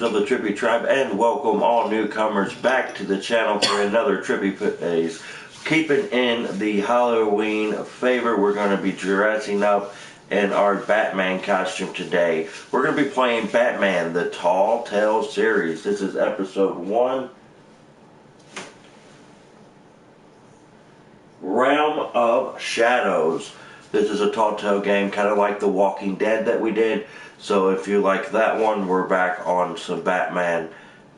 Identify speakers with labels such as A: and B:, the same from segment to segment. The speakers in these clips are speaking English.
A: Of the Trippie tribe, and welcome all newcomers back to the channel for another Trippie Playz. Keeping in the Halloween favor, we're going to be dressing up in our Batman costume today. We're going to be playing Batman, the Telltale series. This is episode 1. Realm of Shadows. This is a Telltale game, kind of like The Walking Dead that we did. So if you like that one, we're back on some Batman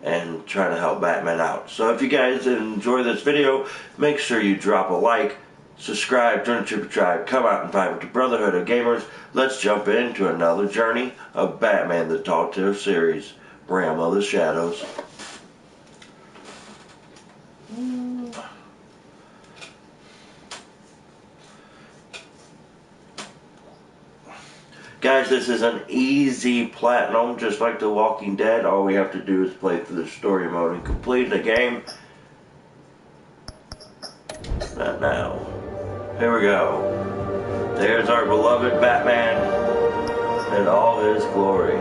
A: and trying to help Batman out. So if you guys enjoy this video, make sure you drop a like, subscribe, join the Trippie tribe, come out and vibe with the Brotherhood of Gamers. Let's jump into another journey of Batman, the Telltale series, Realm of the Shadows. Guys, this is an easy platinum, just like The Walking Dead. All we have to do is play through the story mode and complete the game. Not now. Here we go. There's our beloved Batman in all his glory.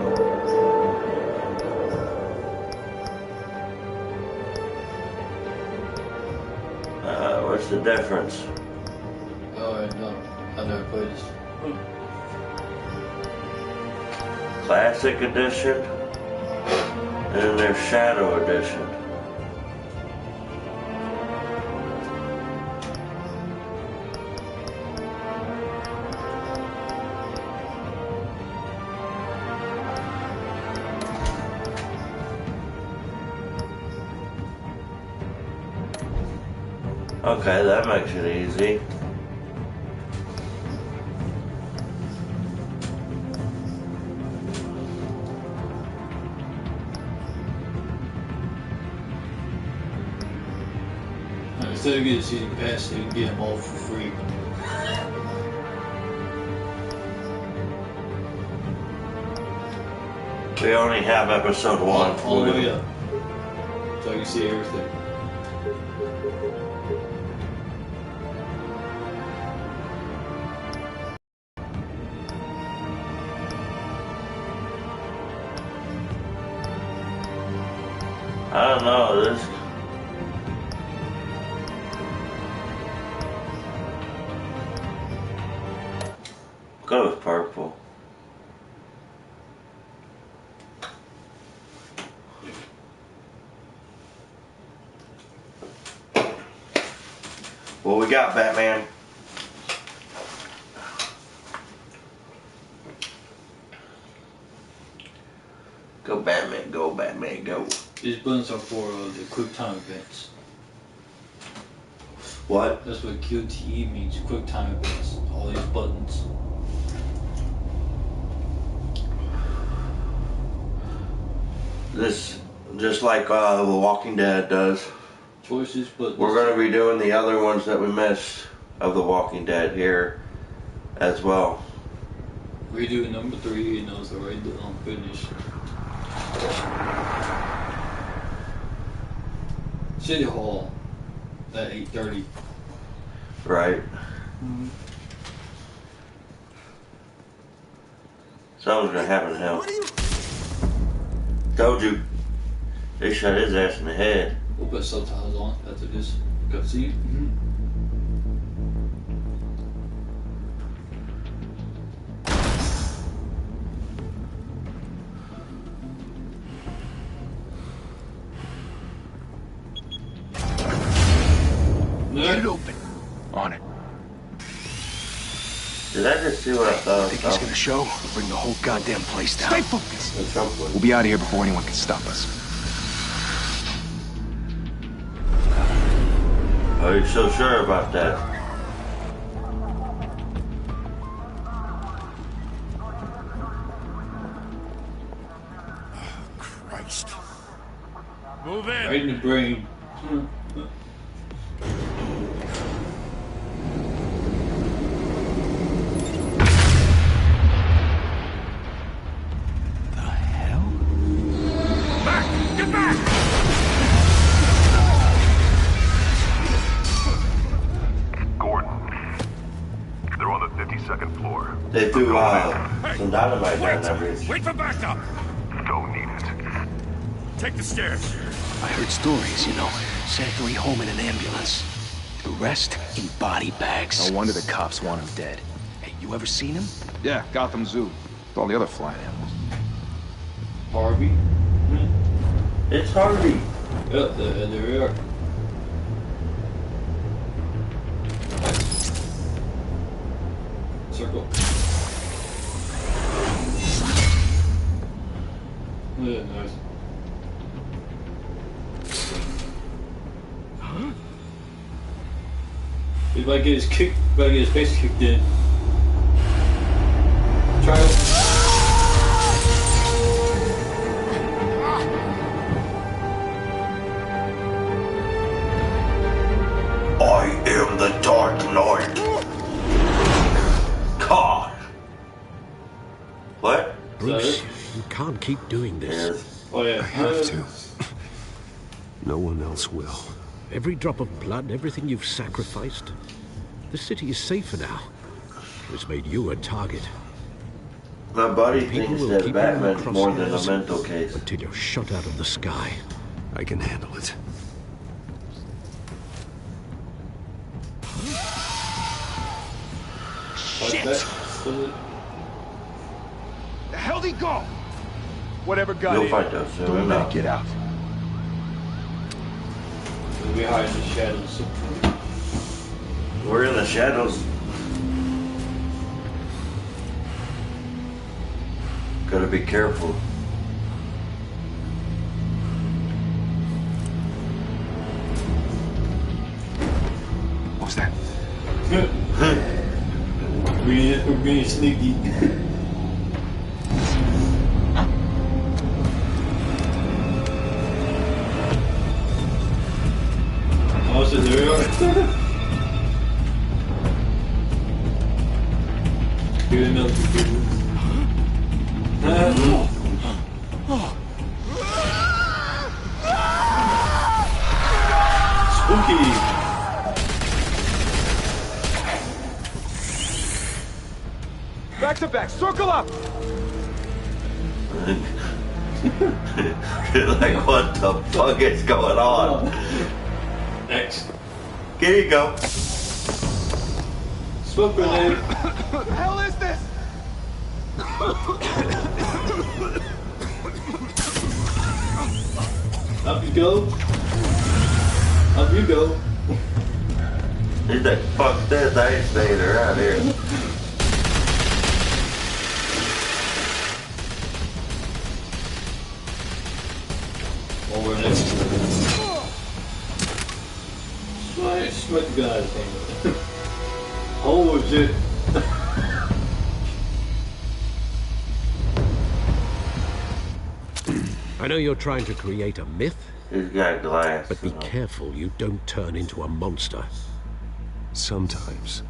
A: What's the difference?
B: Oh, no. I never played this.
A: Classic Edition, and then there's Shadow Edition. Okay, that makes it easy.
B: Instead of getting a season pass, you can get them all for free.
A: We only have episode 1.
B: All the way up. So I can see everything.
A: I don't know, this... Go with purple. What we got, Batman? Go Batman, go Batman, go.
B: These buttons are for the quick time events.
A: What?
B: That's what QTE means, quick time events. All these buttons.
A: This, just like The Walking Dead does.
B: Choices, but
A: We're going to be doing the other ones that we missed of The Walking Dead here as well.
B: redo number 3 and those are right on finish. City Hall at 8:30.
A: Right. Something's going to happen now. Told you. They shot his ass in the head.
B: We'll put subtitles on after this. Go see you.
C: Get it open. On it.
A: Did I just see what I thought?
C: Think he's gonna show? Bring the whole goddamn place down. Stay focused.
A: At some point.
C: We'll be out of here before anyone can stop us.
A: Are you so sure about that?
C: Christ.
D: Move in.
B: Right in the brain.
C: The hell?
D: Back! Get back!
E: Gordon, they're on the 52nd floor.
A: They threw some dynamite down that bridge.
D: Wait for backup!
E: Don't need it.
D: Take the stairs.
C: I heard stories, you know. Sent 3 home in an ambulance. The rest in body bags.
F: No wonder the cops want him dead.
C: Hey, you ever seen him?
F: Yeah, Gotham Zoo. With all the other flying animals.
B: Harvey.
A: It's Harvey.
B: Yeah, there we are. Circle. Yeah, nice. He might get his face kicked in. Try it.
A: I am the Dark Knight. God. What?
G: Bruce, you can't keep doing this.
A: Yes.
B: Oh yeah.
C: Have to. No one else will.
G: Every drop of blood, everything you've sacrificed. The city is safer now. It's made you a target.
A: My buddy
G: People
A: thinks
G: will
A: that
G: keep you in the
A: Batman's more than a
G: crosshairs
A: mental case.
G: until you're shot out of the sky.
C: I can handle it.
B: Shit!
F: The hell'd he go? Whatever got
A: You'll
F: in.
A: find out soon
F: Don't let
A: enough.
F: it get out.
B: We hide in the shadows.
A: We're in the shadows. Gotta be careful.
F: What was that?
B: We're being sneaky. Oh, so there we are. Give it another computer. Spooky.
F: Back to back, circle up!
A: Like, what the fuck is going on?
B: X.
A: Here you go.
B: Smoke grenade.
F: What the hell is this?
B: Up you go. Up you go.
A: He's like, fuck this, I ain't staying around here.
B: Over next. Smack the guy thing. Oh shit.
G: I know you're trying to create a myth,
A: He's got glass.
G: but be careful you don't turn into a monster.
C: Sometimes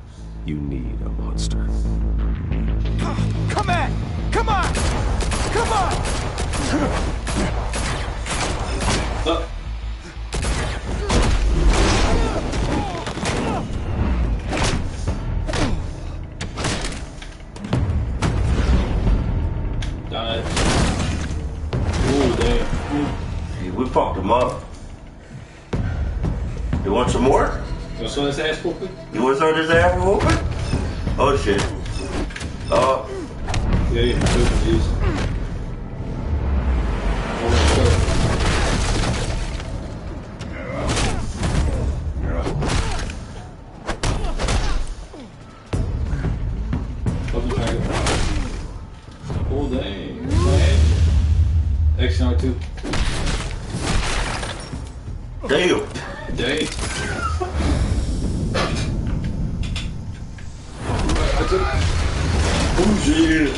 C: you need a monster.
F: Come on! Come on! Come on!
B: Die. Ooh, damn.
A: Hey, we fucked him up. You want some more?
B: You saw this ass whooping?
A: You want some of this ass whooping? Oh shit. Oh,
B: Yeah, yeah, these. Oh dang. XR2.
A: damn.
B: Dang. I took.
A: Oh shit.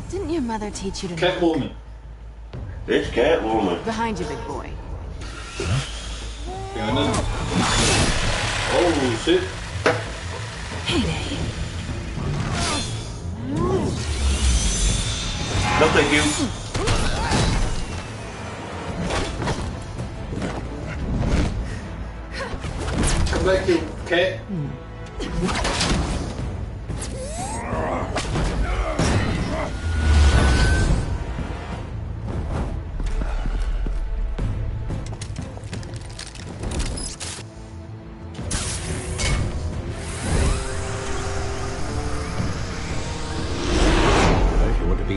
H: Didn't your mother teach you to
B: Catwoman.
A: This Catwoman.
H: Behind you, big boy.
B: Got nothing. Oh shit.
H: Heyday.
A: No thank you.
B: Come back here, cat.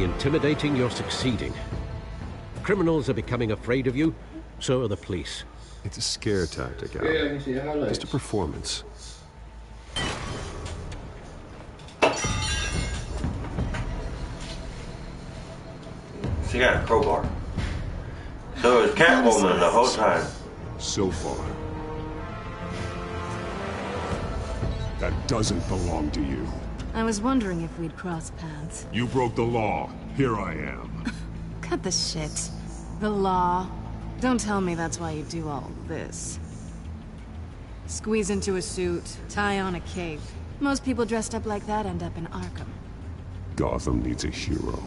G: intimidating, you're succeeding. Criminals are becoming afraid of you, so are the police.
I: It's a scare tactic, Al.
B: Yeah, I can see the highlights.
I: Just a performance.
A: She got a crowbar. So it was Catwoman the whole time.
F: So far. That doesn't belong to you.
H: I was wondering if we'd cross paths.
F: You broke the law. Here I am.
H: Cut the shit. The law. Don't tell me that's why you do all this. Squeeze into a suit, tie on a cape. Most people dressed up like that end up in Arkham.
F: Gotham needs a hero.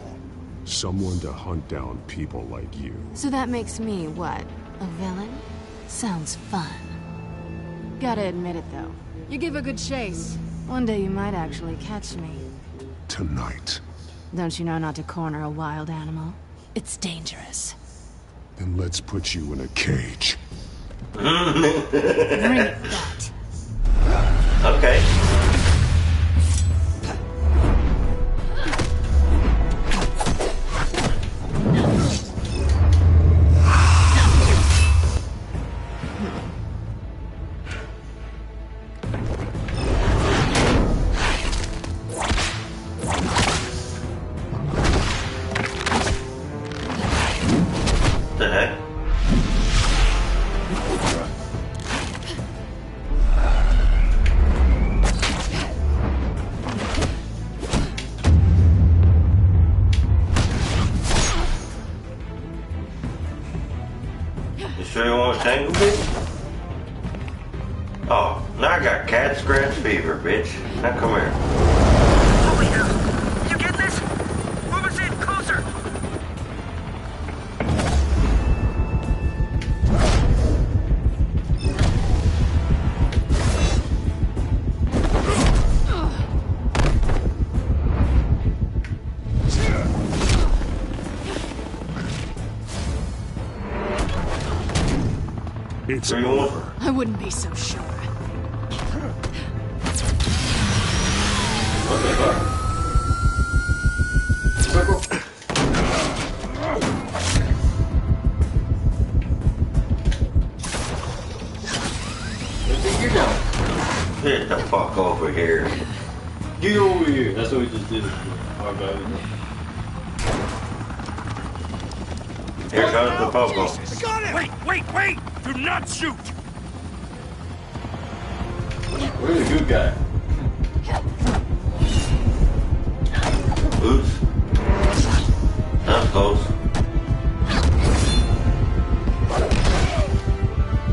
F: Someone to hunt down people like you.
H: So that makes me, what, a villain? Sounds fun. Gotta admit it, though. You give a good chase. One day you might actually catch me.
F: Tonight.
H: Don't you know not to corner a wild animal? It's dangerous.
F: Then let's put you in a cage.
H: Bring it back.
A: Okay. The heck? You sure you want to tangle, bitch? Oh, now I got cat scratch fever, bitch. Now come here.
J: Over here. You get this? Move us in closer.
F: It's
A: Where you
F: over.
A: want?
H: I wouldn't be so sure.
B: Circle. Let's take you down.
A: Get the fuck over here.
B: Get over here. That's what we just did. Our bad.
A: Here comes the Popo.
D: Got him! Wait! Do not shoot!
B: Where's the good guy?
A: Oops. That was close.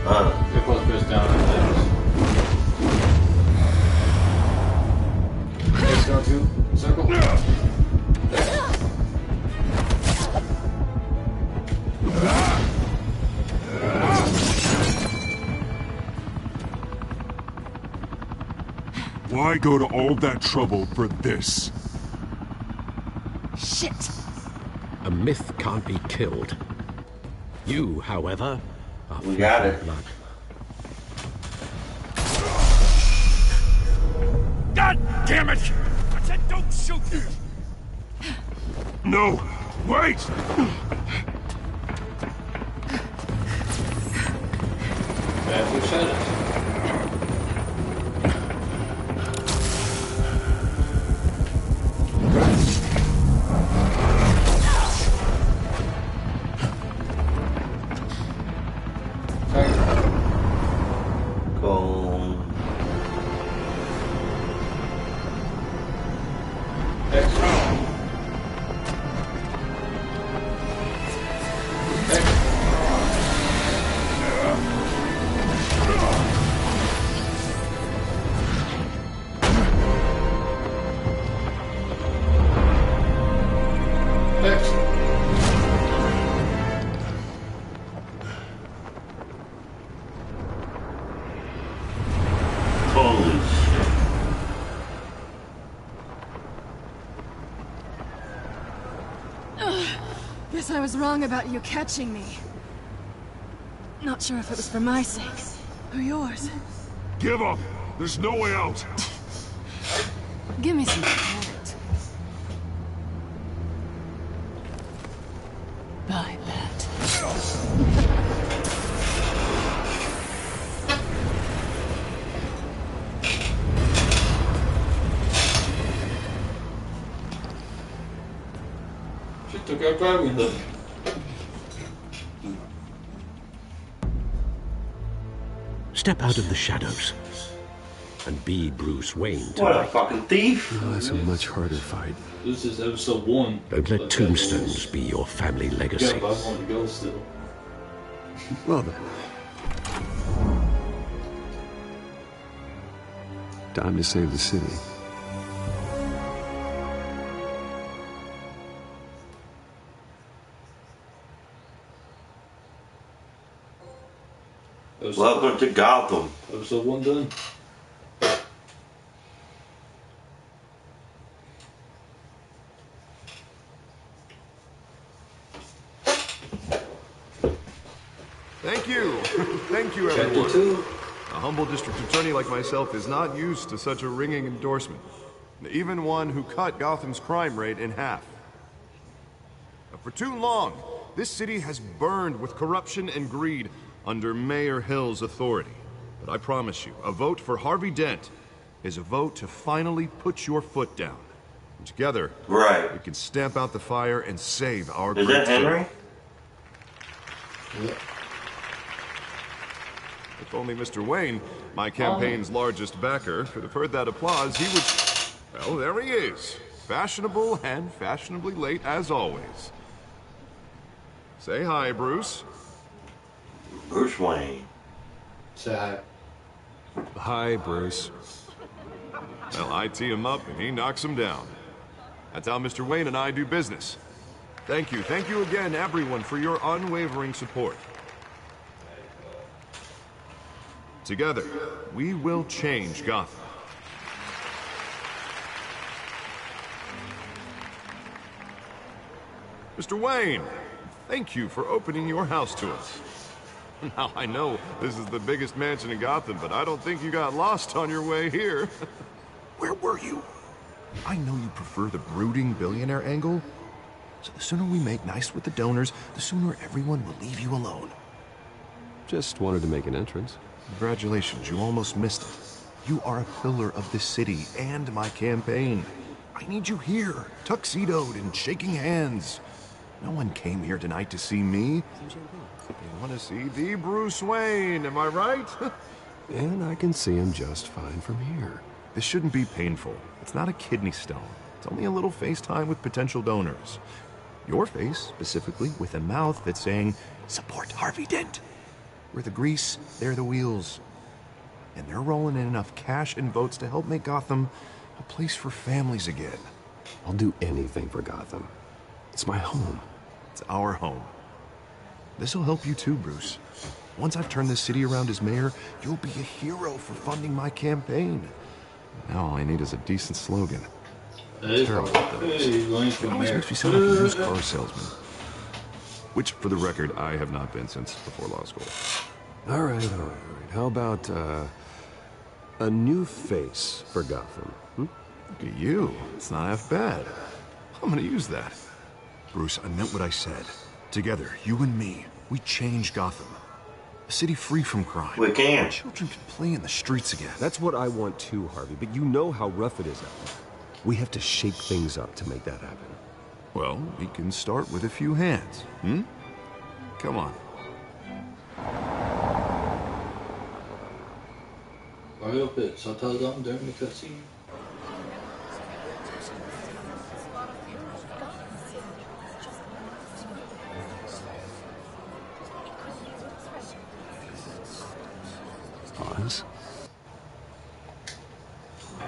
B: You're supposed to press down on this. X down two. Circle.
F: Why go to all that trouble for this?
H: Shit!
G: A myth can't be killed. You, however, are
A: We got it.
G: blood.
D: God damn it! I said don't shoot!
F: No! Wait!
B: That's what shot us.
A: Go. Holy shit.
H: Guess I was wrong about you catching me. Not sure if it was for my sake or yours.
F: Give up! There's no way out!
H: Give me some credit.
B: Took out driving though.
G: Step out of the shadows and be Bruce Wayne
A: What
G: tonight.
A: a fucking thief!
I: Oh, that's a much harder fight.
B: This is episode 1.
G: Don't let tombstones be your family
B: Yeah,
G: legacy.
B: but I want to go still.
I: Well then. Time to save the city.
A: Welcome to Gotham.
B: Episode 1 done.
K: Thank you. Thank you,
B: Chapter
K: everyone.
B: 2.
K: A humble district attorney like myself is not used to such a ringing endorsement. Even one who cut Gotham's crime rate in half. For too long, this city has burned with corruption and greed under Mayor Hill's authority. But I promise you, a vote for Harvey Dent is a vote to finally put your foot down. And together,
A: Right.
K: we can stamp out the fire and save our
A: Is
K: great
A: that Henry?
B: Yeah.
K: If only Mr. Wayne, my campaign's largest backer, could have heard that applause, he would... Well, there he is. Fashionable and fashionably late as always. Say hi, Bruce.
A: Bruce Wayne.
B: Say hi.
I: Hi, Bruce.
K: Well, I tee him up and he knocks him down. That's how Mr. Wayne and I do business. Thank you again, everyone, for your unwavering support. Together, we will change Gotham. Mr. Wayne, thank you for opening your house to us. Now, I know this is the biggest mansion in Gotham, but I don't think you got lost on your way here. Where were you? I know you prefer the brooding billionaire angle, so the sooner we make nice with the donors, the sooner everyone will leave you alone.
I: Just wanted to make an entrance.
K: Congratulations, you almost missed it. You are a pillar of this city and my campaign. I need you here, tuxedoed and shaking hands. No one came here tonight to see me. They want to see the Bruce Wayne, am I right?
I: And I can see him just fine from here.
K: This shouldn't be painful. It's not a kidney stone. It's only a little FaceTime with potential donors. Your face, specifically, with a mouth that's saying, support Harvey Dent. We're the grease, they're the wheels. And they're rolling in enough cash and votes to help make Gotham a place for families again.
I: I'll do anything for Gotham. It's my home.
K: It's our home. This'll help you too, Bruce. Once I've turned this city around as mayor, you'll be a hero for funding my campaign. Now all I need is a decent slogan. Terrible at those. It always makes me sound like a used car salesman. Which, for the record, I have not been since before law school.
I: All right. How about, a new face for Gotham?
K: Look at you. It's not half bad. I'm gonna use that. Bruce, I meant what I said. Together, you and me, we change Gotham. A city free from crime.
A: We can.
K: Children can play in the streets again.
I: That's what I want too, Harvey, but you know how rough it is out there. We have to shake things up to make that happen.
K: Well, we can start with a few hands, Come on.
B: Hurry up it, subtitles on during the cutscene.
I: Pause.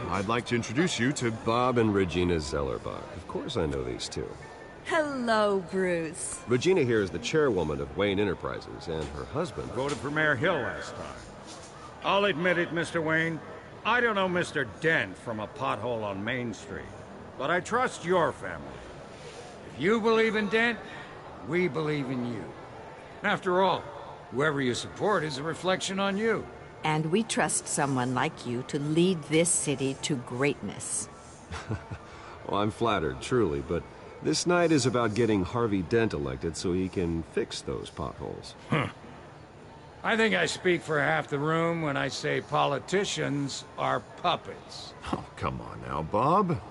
K: I'd like to introduce you to
I: Bob and Regina Zellerbach. Of course I know these two.
L: Hello, Bruce.
I: Regina here is the chairwoman of Wayne Enterprises, and her husband...
D: Voted for Mayor Hill last time. I'll admit it, Mr. Wayne. I don't know Mr. Dent from a pothole on Main Street, but I trust your family. If you believe in Dent, we believe in you. After all, whoever you support is a reflection on you.
L: And we trust someone like you to lead this city to greatness.
I: Well, I'm flattered, truly, but this night is about getting Harvey Dent elected so he can fix those potholes.
D: I think I speak for half the room when I say politicians are puppets.
K: Oh, come on now, Bob.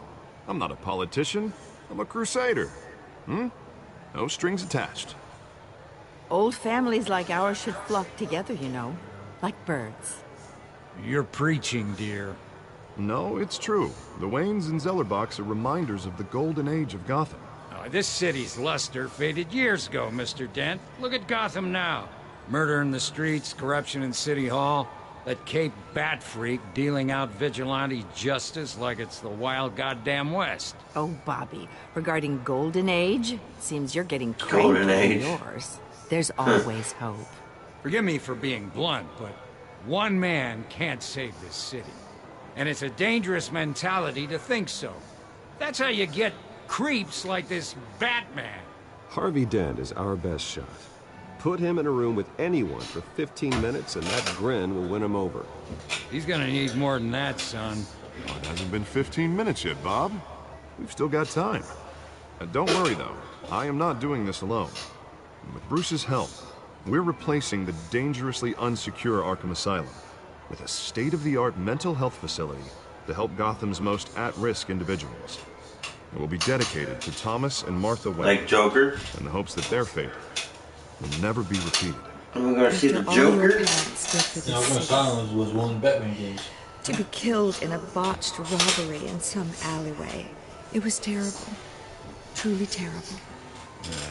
K: I'm not a politician. I'm a crusader. No strings attached.
L: Old families like ours should flock together, you know. Like birds.
D: You're preaching, dear.
K: No, it's true. The Waynes and Zellerbachs are reminders of the golden age of Gotham.
D: Oh, this city's luster faded years ago, Mr. Dent. Look at Gotham now. Murder in the streets, corruption in City Hall, that Cape Bat freak dealing out vigilante justice like it's the wild goddamn West.
L: Oh, Bobby, regarding Golden Age, seems you're getting
A: Golden
L: cranky in
A: Age.
L: yours. There's always hope.
D: Forgive me for being blunt, but one man can't save this city. And it's a dangerous mentality to think so. That's how you get creeps like this Batman.
I: Harvey Dent is our best shot. Put him in a room with anyone for 15 minutes and that grin will win him over.
D: He's gonna need more than that, son.
K: Well, it hasn't been 15 minutes yet, Bob. We've still got time. Don't worry, though. I am not doing this alone. With Bruce's help, we're replacing the dangerously unsecure Arkham Asylum with a state-of-the-art mental health facility to help Gotham's most at-risk individuals. It will be dedicated to Thomas and Martha Wayne.
A: Like Joker?
K: In the hopes that their fate will never be repeated.
A: I'm gonna see the
L: After all your
A: Joker.
L: parents did for
B: Now,
L: this city,
B: Silence was one of the Batman games.
L: to be killed in a botched robbery in some alleyway. It was terrible. Truly terrible.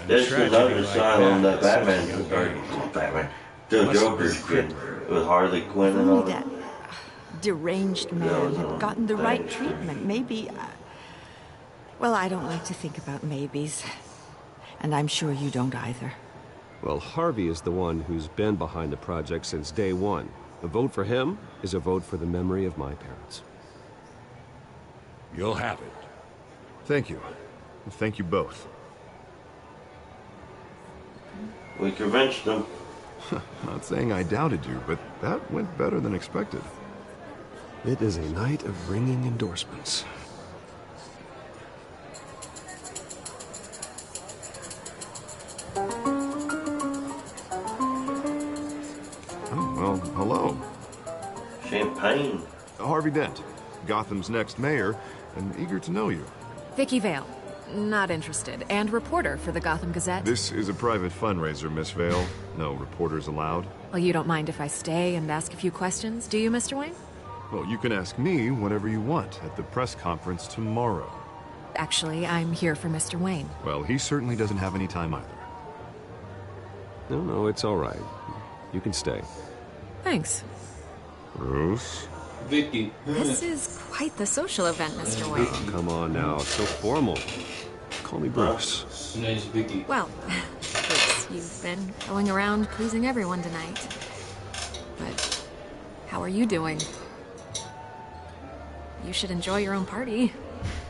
A: This is another
D: like
A: asylum that
D: that,
A: Batman,
D: such a
A: or
D: young age.
A: Batman, the
D: Must have
A: Joker's
D: been
A: kid with Harley Quinn and
L: Only
A: all
L: that deranged man had gotten the right treatment. Maybe. Well, I don't like to think about maybes. And I'm sure you don't either.
I: Well, Harvey is the one who's been behind the project since day one. A vote for him is a vote for the memory of my parents.
D: You'll have it.
K: Thank you. And thank you both.
A: We convinced them.
K: Not saying I doubted you, but that went better than expected.
I: It is a night of ringing endorsements.
K: Oh, well, hello.
A: Champagne.
K: Harvey Dent, Gotham's next mayor, and eager to know you.
M: Vicky Vale. Not interested. And reporter for the Gotham Gazette.
K: This is a private fundraiser, Miss Vale. No reporters allowed.
M: Well, you don't mind if I stay and ask a few questions, do you, Mr. Wayne?
K: Well, you can ask me whatever you want at the press conference tomorrow.
M: Actually, I'm here for Mr. Wayne.
K: Well, he certainly doesn't have any time either.
I: No, it's all right. You can stay.
M: Thanks.
K: Bruce?
B: Vicky.
M: This is quite the social event, Mr. Wayne.
I: Oh, come on now, so formal. Call me Bruce.
B: Her name's Vicky.
M: Well, Bruce, you've been going around pleasing everyone tonight. But how are you doing? You should enjoy your own party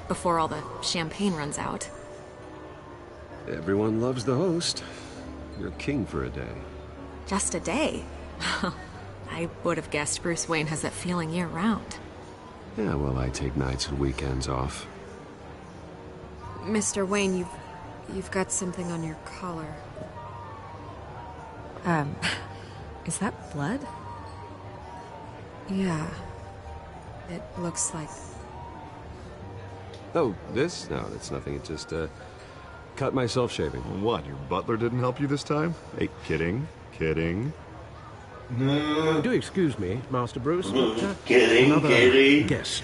M: before all the champagne runs out.
I: Everyone loves the host. You're king for a day.
M: Just a day? I would have guessed Bruce Wayne has that feeling year-round.
I: Yeah, well, I take nights and weekends off.
M: Mr. Wayne, you've got something on your collar. Is that blood? Yeah. It looks like...
I: Oh, this? No, that's nothing. It just, cut myself shaving.
K: What, your butler didn't help you this time? Hey, kidding.
G: Do excuse me, Master Bruce, but
A: Kidding.
G: another guest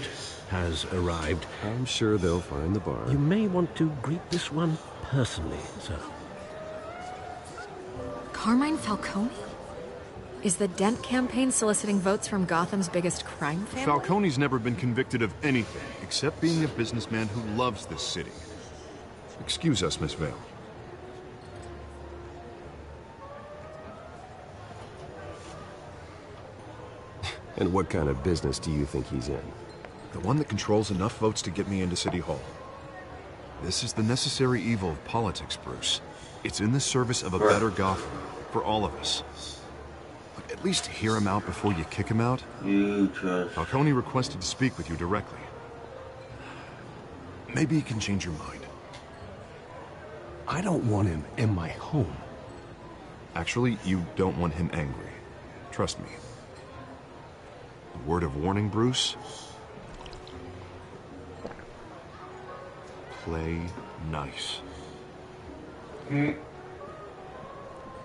G: has arrived.
I: I'm sure they'll find the bar.
G: You may want to greet this one personally, sir.
M: Carmine Falcone? Is the Dent campaign soliciting votes from Gotham's biggest crime family?
K: Falcone's never been convicted of anything except being a businessman who loves this city. Excuse us, Miss Vale.
I: And what kind of business do you think he's in?
K: The one that controls enough votes to get me into City Hall. This is the necessary evil of politics, Bruce. It's in the service of a better Gotham, for all of us. But at least hear him out before you kick him out.
A: You trust.
K: Falcone requested to speak with you directly. Maybe he can change your mind.
G: I don't want him in my home.
K: Actually, you don't want him angry. Trust me. A word of warning, Bruce. Play nice.
D: You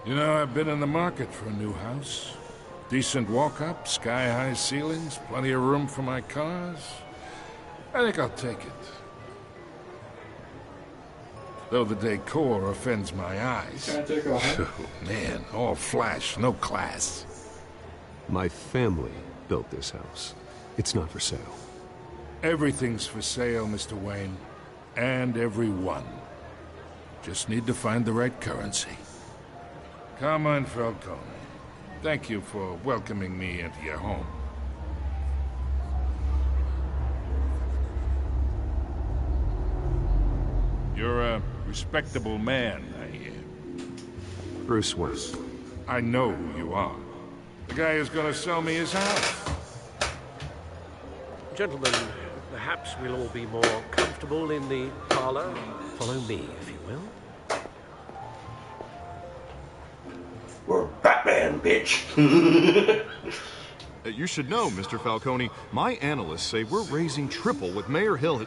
D: know, I've been in the market for a new house. Decent walk-up, sky-high ceilings, plenty of room for my cars. I think I'll take it. Though the decor offends my eyes. Oh, man, all flash, no class.
I: My family built this house. It's not for sale.
D: Everything's for sale, Mr. Wayne. And everyone. Just need to find the right currency. Carmine Falcone, thank you for welcoming me into your home. You're a respectable man, I hear.
I: Bruce Wayne.
D: I know who you are. The guy who's gonna sell me his house.
G: Gentlemen, perhaps we'll all be more comfortable in the parlor. Follow me, if you will.
A: We're Batman, bitch.
K: You should know, Mr. Falcone, my analysts say we're raising triple with Mayor Hill.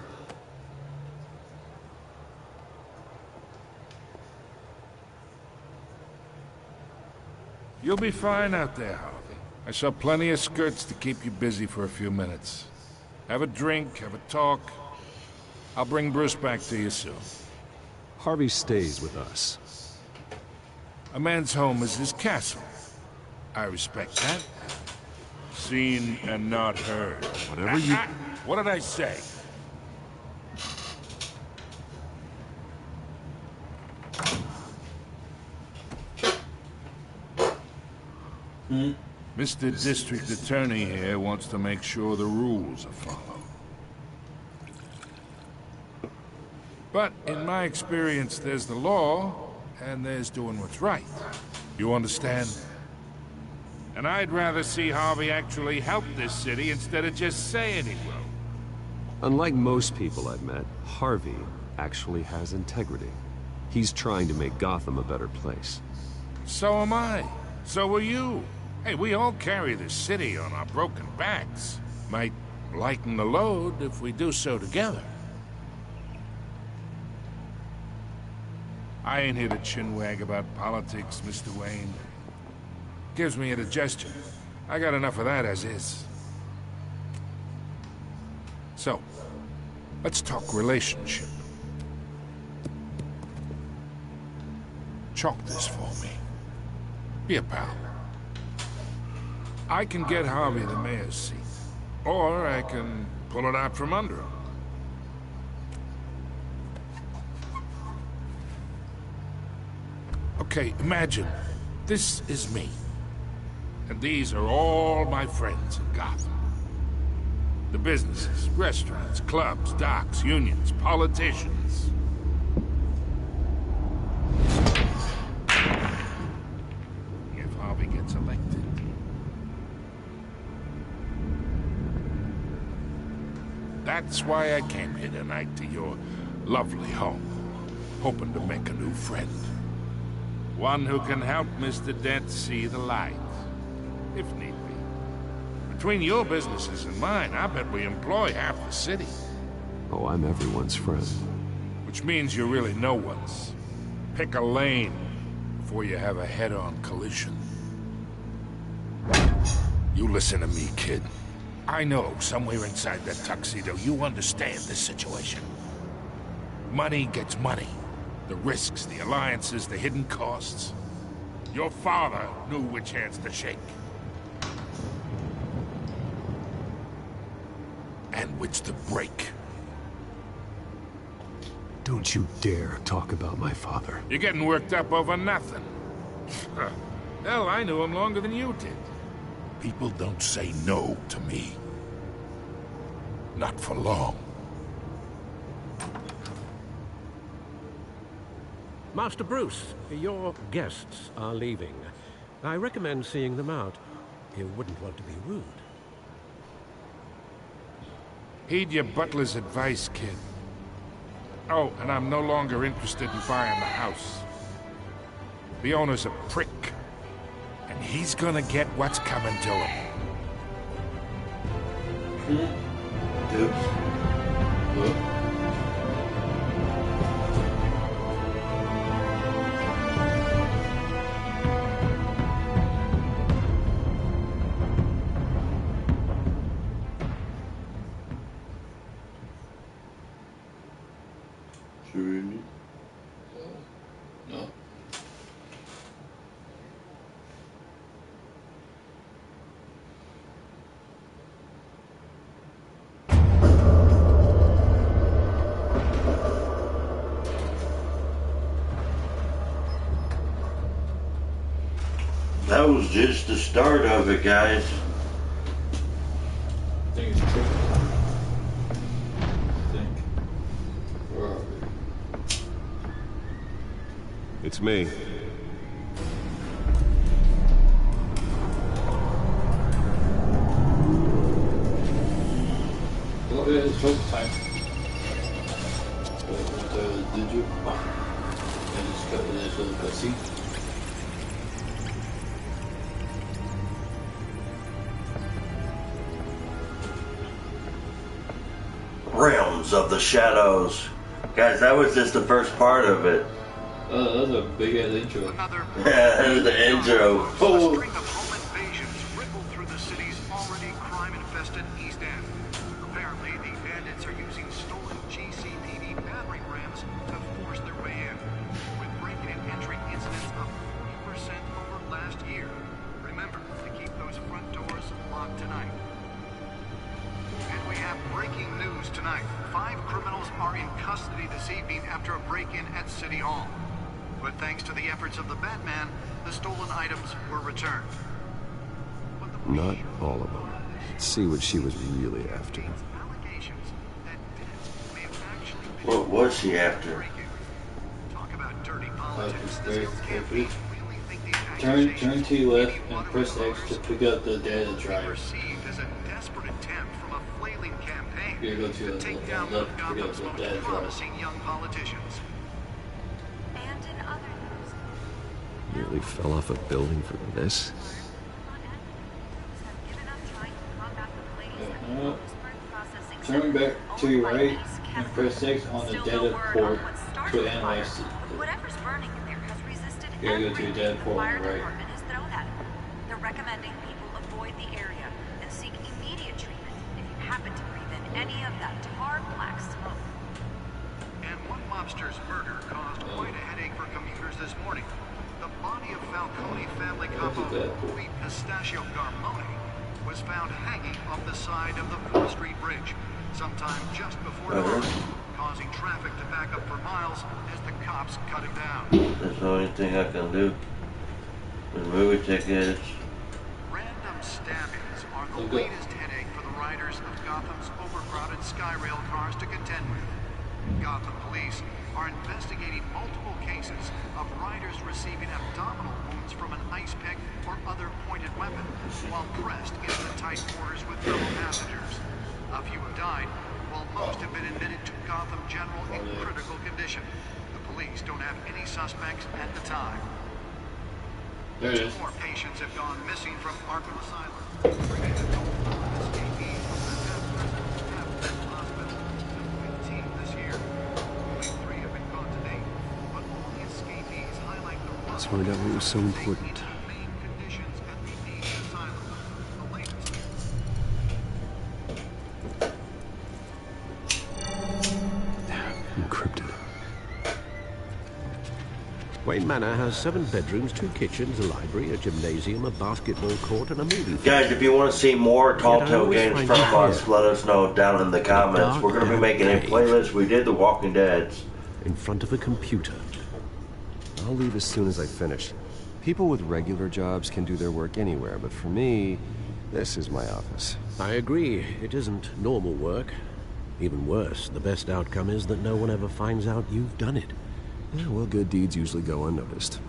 D: You'll be fine out there, Harvey. I saw plenty of skirts to keep you busy for a few minutes. Have a drink, have a talk. I'll bring Bruce back to you soon.
I: Harvey stays with us.
D: A man's home is his castle. I respect that. Seen and not heard.
K: Whatever you...
D: What did I say? Mr. District Attorney here wants to make sure the rules are followed. But in my experience, there's the law, and there's doing what's right. You understand? And I'd rather see Harvey actually help this city instead of just saying he will.
I: Unlike most people I've met, Harvey actually has integrity. He's trying to make Gotham a better place.
D: So am I. So are you. Hey, we all carry this city on our broken backs. Might lighten the load if we do so together. I ain't here to chinwag about politics, Mr. Wayne. Gives me indigestion. I got enough of that as is. So, let's talk relationship. Chalk this for me. Be a pal. I can get Harvey the mayor's seat, or I can pull it out from under him. Okay, imagine, this is me. And these are all my friends in Gotham. The businesses, restaurants, clubs, docks, unions, politicians. If Harvey gets elected. That's why I came here tonight to your lovely home, hoping to make a new friend. One who can help Mr. Dent see the light, if need be. Between your businesses and mine, I bet we employ half the city.
I: Oh, I'm everyone's friend.
D: Which means you're really no one's. Pick a lane before you have a head-on collision. You listen to me, kid. I know somewhere inside that tuxedo you understand this situation. Money gets money. The risks, the alliances, the hidden costs. Your father knew which hands to shake. And which to break.
I: Don't you dare talk about my father.
D: You're getting worked up over nothing. Hell, I knew him longer than you did. People don't say no to me. Not for long.
G: Master Bruce, your guests are leaving. I recommend seeing them out. You wouldn't want to be rude.
D: Heed your butler's advice, kid. Oh, and I'm no longer interested in buying the house. The owner's a prick. And he's gonna get what's coming to him.
A: Trippie.
B: No.
A: That was just the start of it, guys.
B: I think it's Trippie. I think. Where are we?
I: It's me.
B: Oh, yeah, it's Trippie time. What did you? I just cut this little cutscene.
A: Realms of the Shadows. Guys, that was just the first part of it.
B: Oh, that's a big ass intro.
A: Yeah, that was the intro.
E: A string of home invasions rippled through the city's already crime-infested East End. Apparently, the bandits are using stolen GCPD battering rams to force their way in, with break-in and entry incidents up 40% over last year. Remember to keep those front doors locked tonight. And we have breaking news tonight. 5 criminals are in custody this evening after a break-in at City Hall. But thanks to the efforts of the Batman, the stolen items were returned.
I: Not all of them. Let's see what she was really after.
A: What was she after?
E: Talk about dirty politics.
B: Turn to your left and press X to pick up the data drive.
E: Perceived as a desperate attempt from a flailing campaign
B: Here, go to the
E: take down
B: left,
E: one of
B: pick up
E: Gotham's
B: the
E: most
B: data drive.
E: promising young politicians.
L: And in other news,
I: Nearly fell off a building for this.
B: Turn back to your right and press X on the data port to analyze it.
N: Whatever's burning in there has resisted
B: Here, go to your data port on the right.
N: department has thrown at it. They're recommending people avoid the area and seek immediate treatment if you happen to breathe in any of that tar black smoke.
E: And one mobster's murder caused quite a headache for commuters this morning. The body of Falcone family couple Louis Pistachio Garmone was found hanging off the side of the 4th Street Bridge sometime just before dawn, causing traffic to back up for miles as the cops cut him down.
A: That's the only thing I can do. The movie tickets.
E: Random stabbings are the latest headache for the riders of Gotham's overcrowded Skyrail cars to contend with. Gotham police are investigating multiple cases of riders receiving abdominal wounds from an ice pick or other pointed weapon while pressed into the tight quarters with fellow passengers. A few have died, while most have been admitted to Gotham General in critical condition. The police don't have any suspects at the time.
B: There it is.
E: 2 more patients have gone missing from Arkham Asylum.
I: Let's find out what was so important. Encrypted.
G: Wayne Manor has 7 bedrooms, 2 kitchens, a library, a gymnasium, a basketball court, and a movie theater.
A: Guys, if you want to see more Telltale games from us, let us know down in the comments. We're going to be making a playlist. We did The Walking Dead's.
G: In front of a computer.
I: I'll leave as soon as I finish. People with regular jobs can do their work anywhere, but for me, this is my office.
G: I agree. It isn't normal work. Even worse, the best outcome is that no one ever finds out you've done it.
I: Yeah, well, good deeds usually go unnoticed.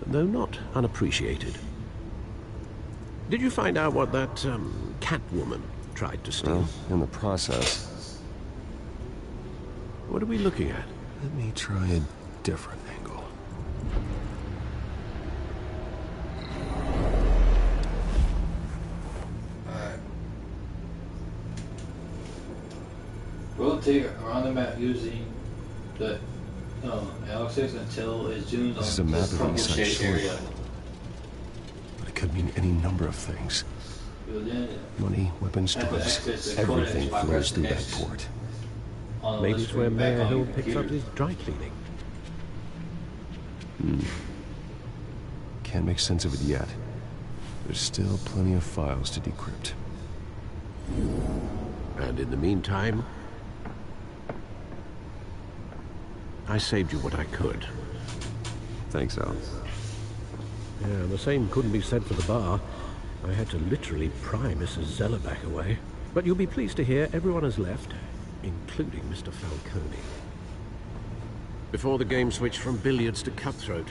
G: Though not unappreciated. Did you find out what that, Catwoman tried to steal?
I: Well, in the process.
G: What are we looking at?
I: Let me try a different angle.
B: Rotate around the map using the L6 until it zooms
I: This is
B: on
I: a map
B: this
I: of
B: purple
I: East Side
B: shade
I: Shore.
B: area.
I: But it could mean any number of things.
B: Then
I: Money, weapons,
B: have
I: drugs,
B: access to
I: everything
B: codex by
I: flows through
B: pressing
I: that
B: X.
I: port.
G: Maybe it's where Mayor Hill picks up his dry cleaning.
I: Can't make sense of it yet. There's still plenty of files to decrypt.
G: And in the meantime, I saved you what I could.
I: Thanks, Al.
G: Yeah, the same couldn't be said for the bar. I had to literally pry Mrs. Zellerback away. But you'll be pleased to hear everyone has left, including Mr. Falcone. Before the game switched from billiards to cutthroat.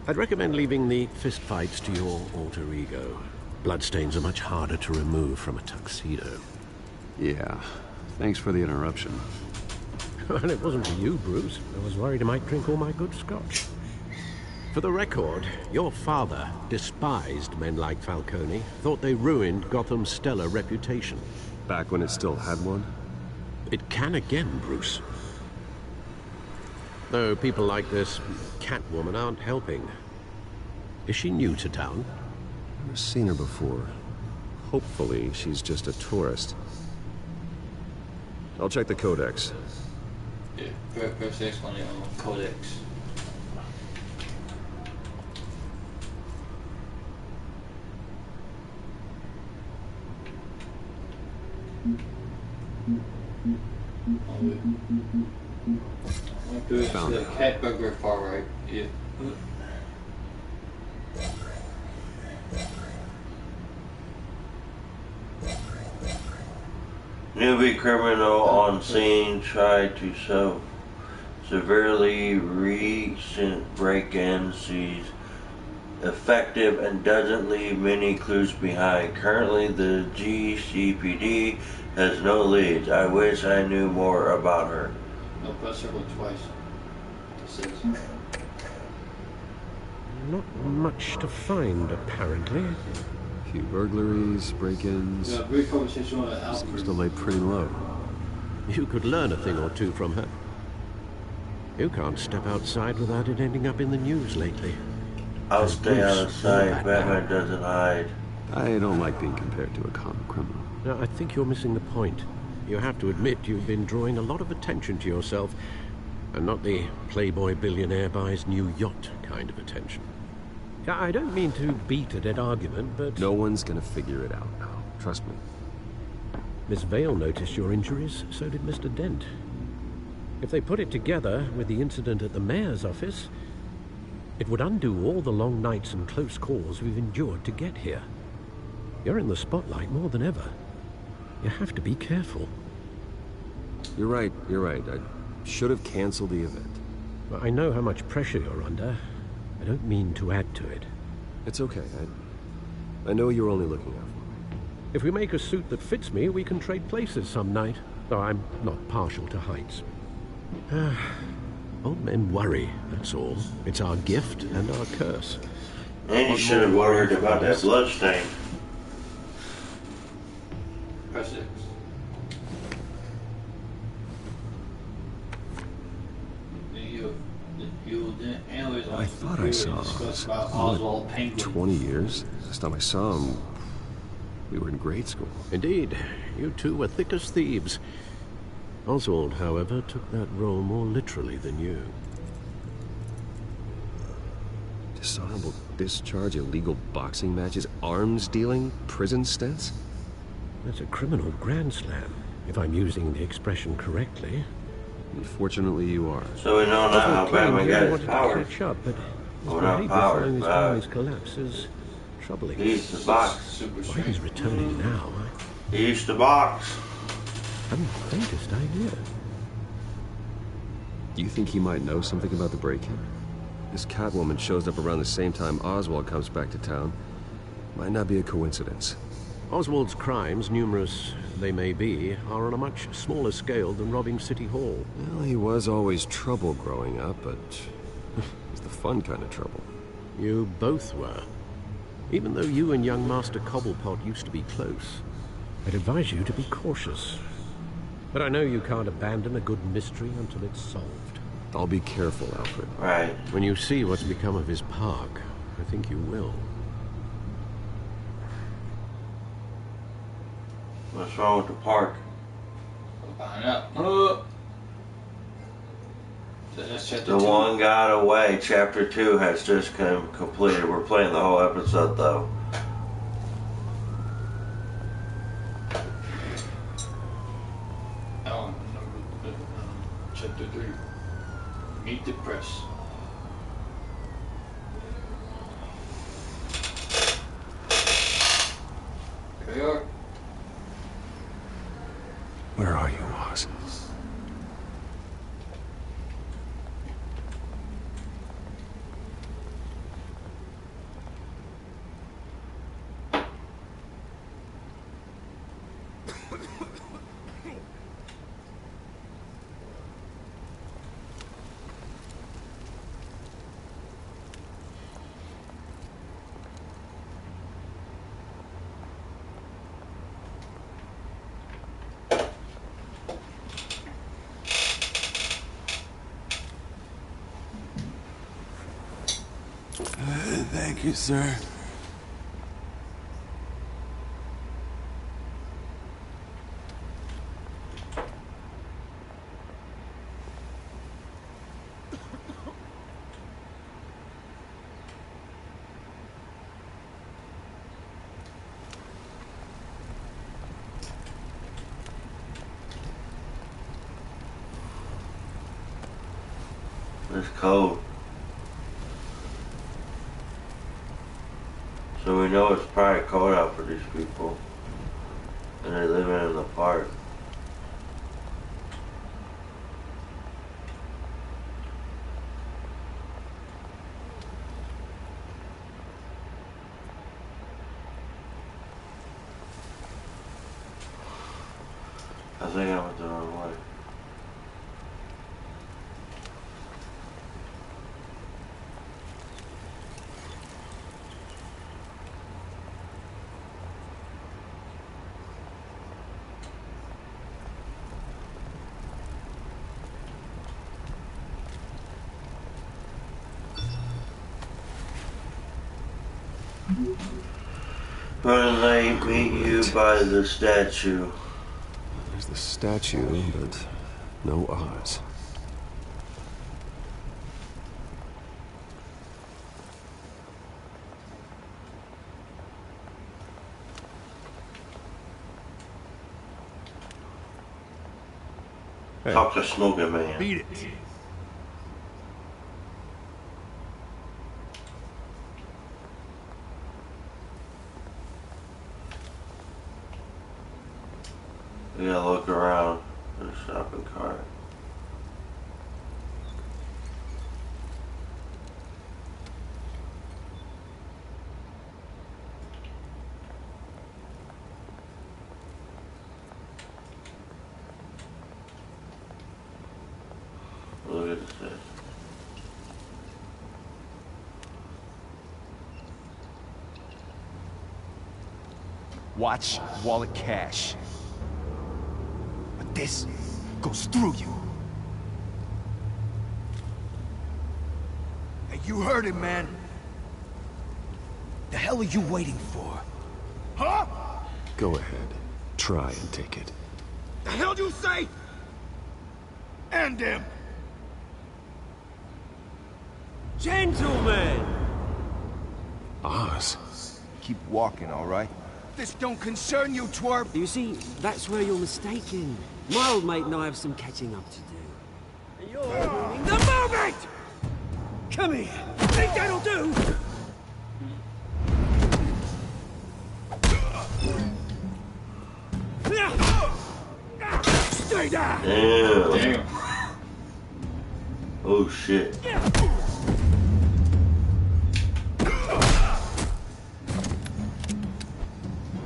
G: I'd recommend leaving the fistfights to your alter ego. Bloodstains are much harder to remove from a tuxedo.
I: Yeah, thanks for the interruption.
G: Well, it wasn't for you, Bruce. I was worried I might drink all my good scotch. For the record, your father despised men like Falcone, thought they ruined Gotham's stellar reputation.
I: Back when it still had one?
G: It can again, Bruce. Though people like this Catwoman aren't helping. Is she new to town?
I: Never seen her before. Hopefully, she's just a tourist. I'll check the codex.
B: Yeah, press X on the codex.
I: Found
B: the
I: it.
B: cat burger far right. Yeah.
A: Newbie criminal on scene tried to severely recent break-in, sees effective and doesn't leave many clues behind. Currently, the GCPD has no leads. I wish I knew more about her.
B: No, press circle twice. It says.
G: Not much to find, apparently.
I: A few burglaries, break-ins.
B: Yeah, brief conversation with Alfred.
I: Seems to lay pretty low.
G: You could learn a thing or two from her. You can't step outside without it ending up in the news lately.
A: I'll stay out of sight. Batman doesn't hide.
I: I don't like being compared to a common criminal.
G: No, I think you're missing the point. You have to admit you've been drawing a lot of attention to yourself, and not the playboy billionaire buys new yacht kind of attention. I don't mean to beat a dead argument, but...
I: No one's gonna figure it out now. Trust me.
G: Miss Vale noticed your injuries, so did Mr. Dent. If they put it together with the incident at the mayor's office, it would undo all the long nights and close calls we've endured to get here. You're in the spotlight more than ever. You have to be careful.
I: You're right. I should have canceled the event.
G: Well, I know how much pressure you're under. I don't mean to add to it.
I: It's okay. I know you're only looking out for me.
G: If we make a suit that fits me, we can trade places some night. Though I'm not partial to heights. Old men worry, that's all. It's our gift and our curse.
A: And you should have worried about that bloodstain.
B: Press X.
I: I thought I saw
B: Oswald Penguin.
I: 20 years? Last time I saw him, we were in grade school.
G: Indeed. You two were thick as thieves. Oswald, however, took that role more literally than you.
I: Dishonorable discharge, illegal boxing matches, arms dealing, prison stints?
G: That's a criminal grand slam, if I'm using the expression correctly.
I: Unfortunately, you are.
A: So we know now how Batman got his powers.
G: To catch up, but his
A: Well, not
G: behavior
A: powers,
G: following his family's collapse is troubling.
A: He used to box.
G: Why he's returning now,
A: He used to box.
G: I haven't the faintest idea.
I: Do you think he might know something about the break-in? This Catwoman shows up around the same time Oswald comes back to town. Might not be a coincidence.
G: Oswald's crimes, numerous they may be, are on a much smaller scale than robbing City Hall.
I: Well, he was always trouble growing up, but it's the fun kind of trouble.
G: You both were. Even though you and young Master Cobblepot used to be close. I'd advise you to be cautious. But I know you can't abandon a good mystery until it's solved.
I: I'll be careful, Alfred.
A: Right.
G: When you see what's become of his park, I think you will.
A: What's wrong with the park?
B: Find out. Oh. So that's chapter 2.
A: The one got away. Chapter 2 has just completed. We're playing the whole episode though.
B: Oh, chapter 3. Meet the press. Here we are.
I: Where are you, Oz?
O: Thank you, sir.
A: It's cold. So we know it's probably cold out for these people. And they live in the park. I think I went the wrong way. When they meet you by the statue.
I: There's the statue, but no Oz.
A: Hey. Talk to Smoking Man.
O: Beat it.
A: We gotta look around for the shopping cart. Look at this.
C: Watch wallet cash. But this goes through you. Hey, you heard it, man. The hell are you waiting for? Huh?
I: Go ahead. Try and take it.
C: The hell do you say? End him!
O: Gentlemen!
I: Oz.
C: Keep walking, all right? This don't concern you, twerp!
O: You see, that's where you're mistaken. My old mate and I have some catching up to do. And you're ruining the moment! Come here! Think that'll do? Stay down!
A: Damn. Oh shit.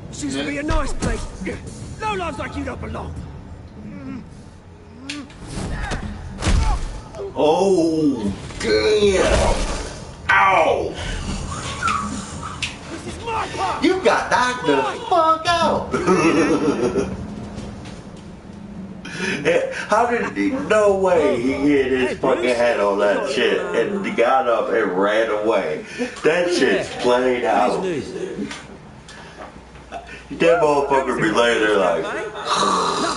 O: This used to be a nice place. No lives like you don't belong.
A: Oh damn! Ow!
O: This is my part!
A: You got knocked the fuck out! How did he? No way he hit his fucking head on that shit and he got up and ran away. That shit's played out. That motherfucker be laying there like.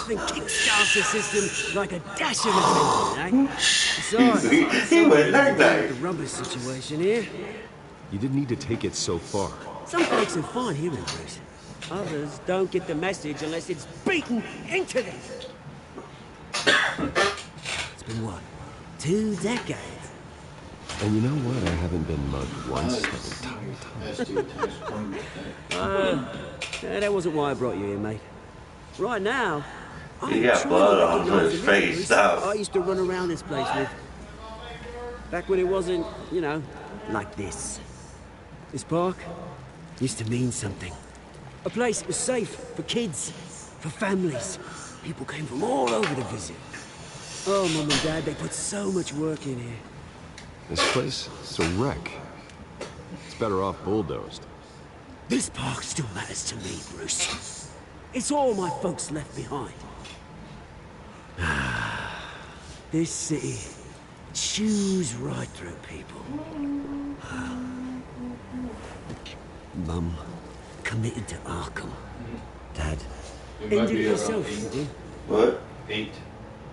O: nothing kickstarts the system like a dash of attention, eh? Besides,
A: he went night-night.
O: The rubber situation here.
I: You didn't need to take it so far.
O: Some folks are fine hearing Bruce. Others don't get the message unless it's beaten into them. It's been what? 2 decades?
I: And you know what? I haven't been mugged once the entire time.
O: That wasn't why I brought you here, mate. Right now,
A: He got blood on his face, though.
O: I used to run around this place with. Back when it wasn't, you know, like this. This park used to mean something. A place that was safe for kids, for families. People came from all over to visit. Oh, Mum and Dad, they put so much work in here.
I: This place, it's a wreck. It's better off bulldozed.
O: This park still matters to me, Bruce. It's all my folks left behind. This city chews right through people. Mum committed to Arkham. Dad ended it yourself, you did.
A: What?
B: 8.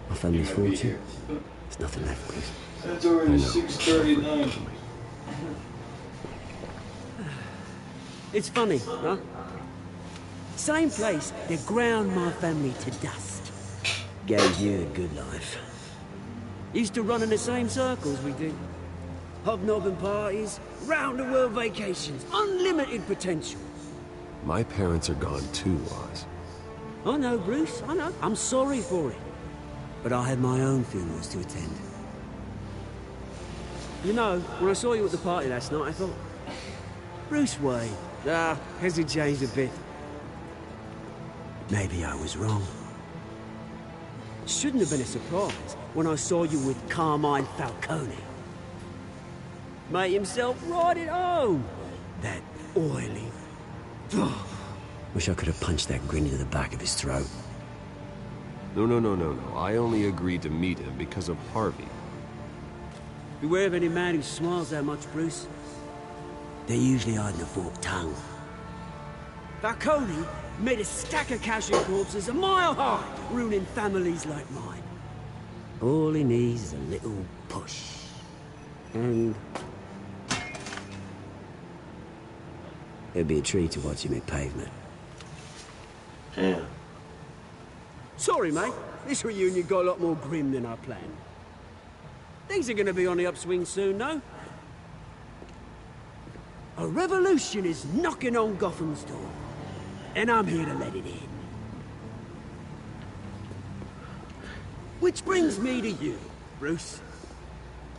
O: My family's fortune. There's nothing left, Bruce.
B: That's already 6:39.
O: It's funny, huh? Same place that ground my family to dust. Gave you a good life. Used to run in the same circles we did. Hobnobbing parties, round-the-world vacations, unlimited potential.
I: My parents are gone too, Oz.
O: I know, Bruce, I know. I'm sorry for it. But I had my own funerals to attend. You know, when I saw you at the party last night, I thought, Bruce Wayne. Has he changed a bit? Maybe I was wrong. Shouldn't have been a surprise when I saw you with Carmine Falcone. Made himself right at home. That oily... Wish I could have punched that grin into the back of his throat.
I: No. I only agreed to meet him because of Harvey.
O: Beware of any man who smiles that much, Bruce. They're usually hiding a forked tongue. Falcone made a stack of casual corpses a mile high, ruining families like mine. All he needs is a little push. And... it'd be a treat to watch him hit pavement.
A: Yeah.
O: Sorry, mate. This reunion got a lot more grim than I planned. Things are gonna be on the upswing soon, no? A revolution is knocking on Gotham's door. And I'm here to let it in. Which brings me to you, Bruce.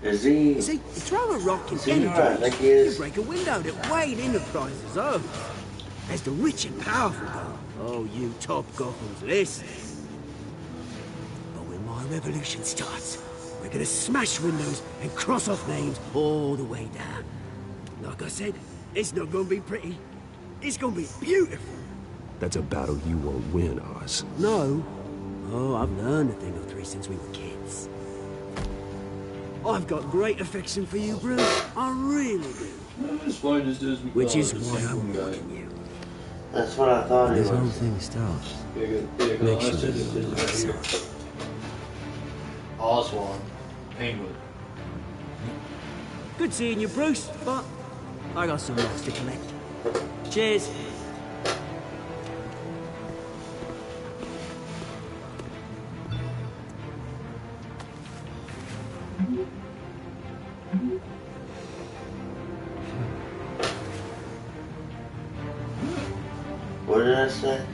A: Is he?
O: You see, you throw a rock in
A: Is he
O: any
A: right? I
O: direction,
A: think he is.
O: you break a window that Wayne Enterprises owns. As the rich and powerful go, oh, you top Gotham's list. But when my revolution starts, we're gonna smash windows and cross off names all the way down. Like I said, it's not gonna be pretty. It's gonna be beautiful.
I: That's a battle you won't win, Oz.
O: No. Oh, I've learned a thing or three since we were kids. I've got great affection for you, Bruce. I really do. Which is why I'm warning you.
A: That's what I thought it
O: This whole
A: was.
O: thing starts.
B: Make
O: sure you're on the right side.
B: Oswald. Penguin.
O: Good seeing you, Bruce, but I got some rocks to collect. Cheers.
A: What did I say?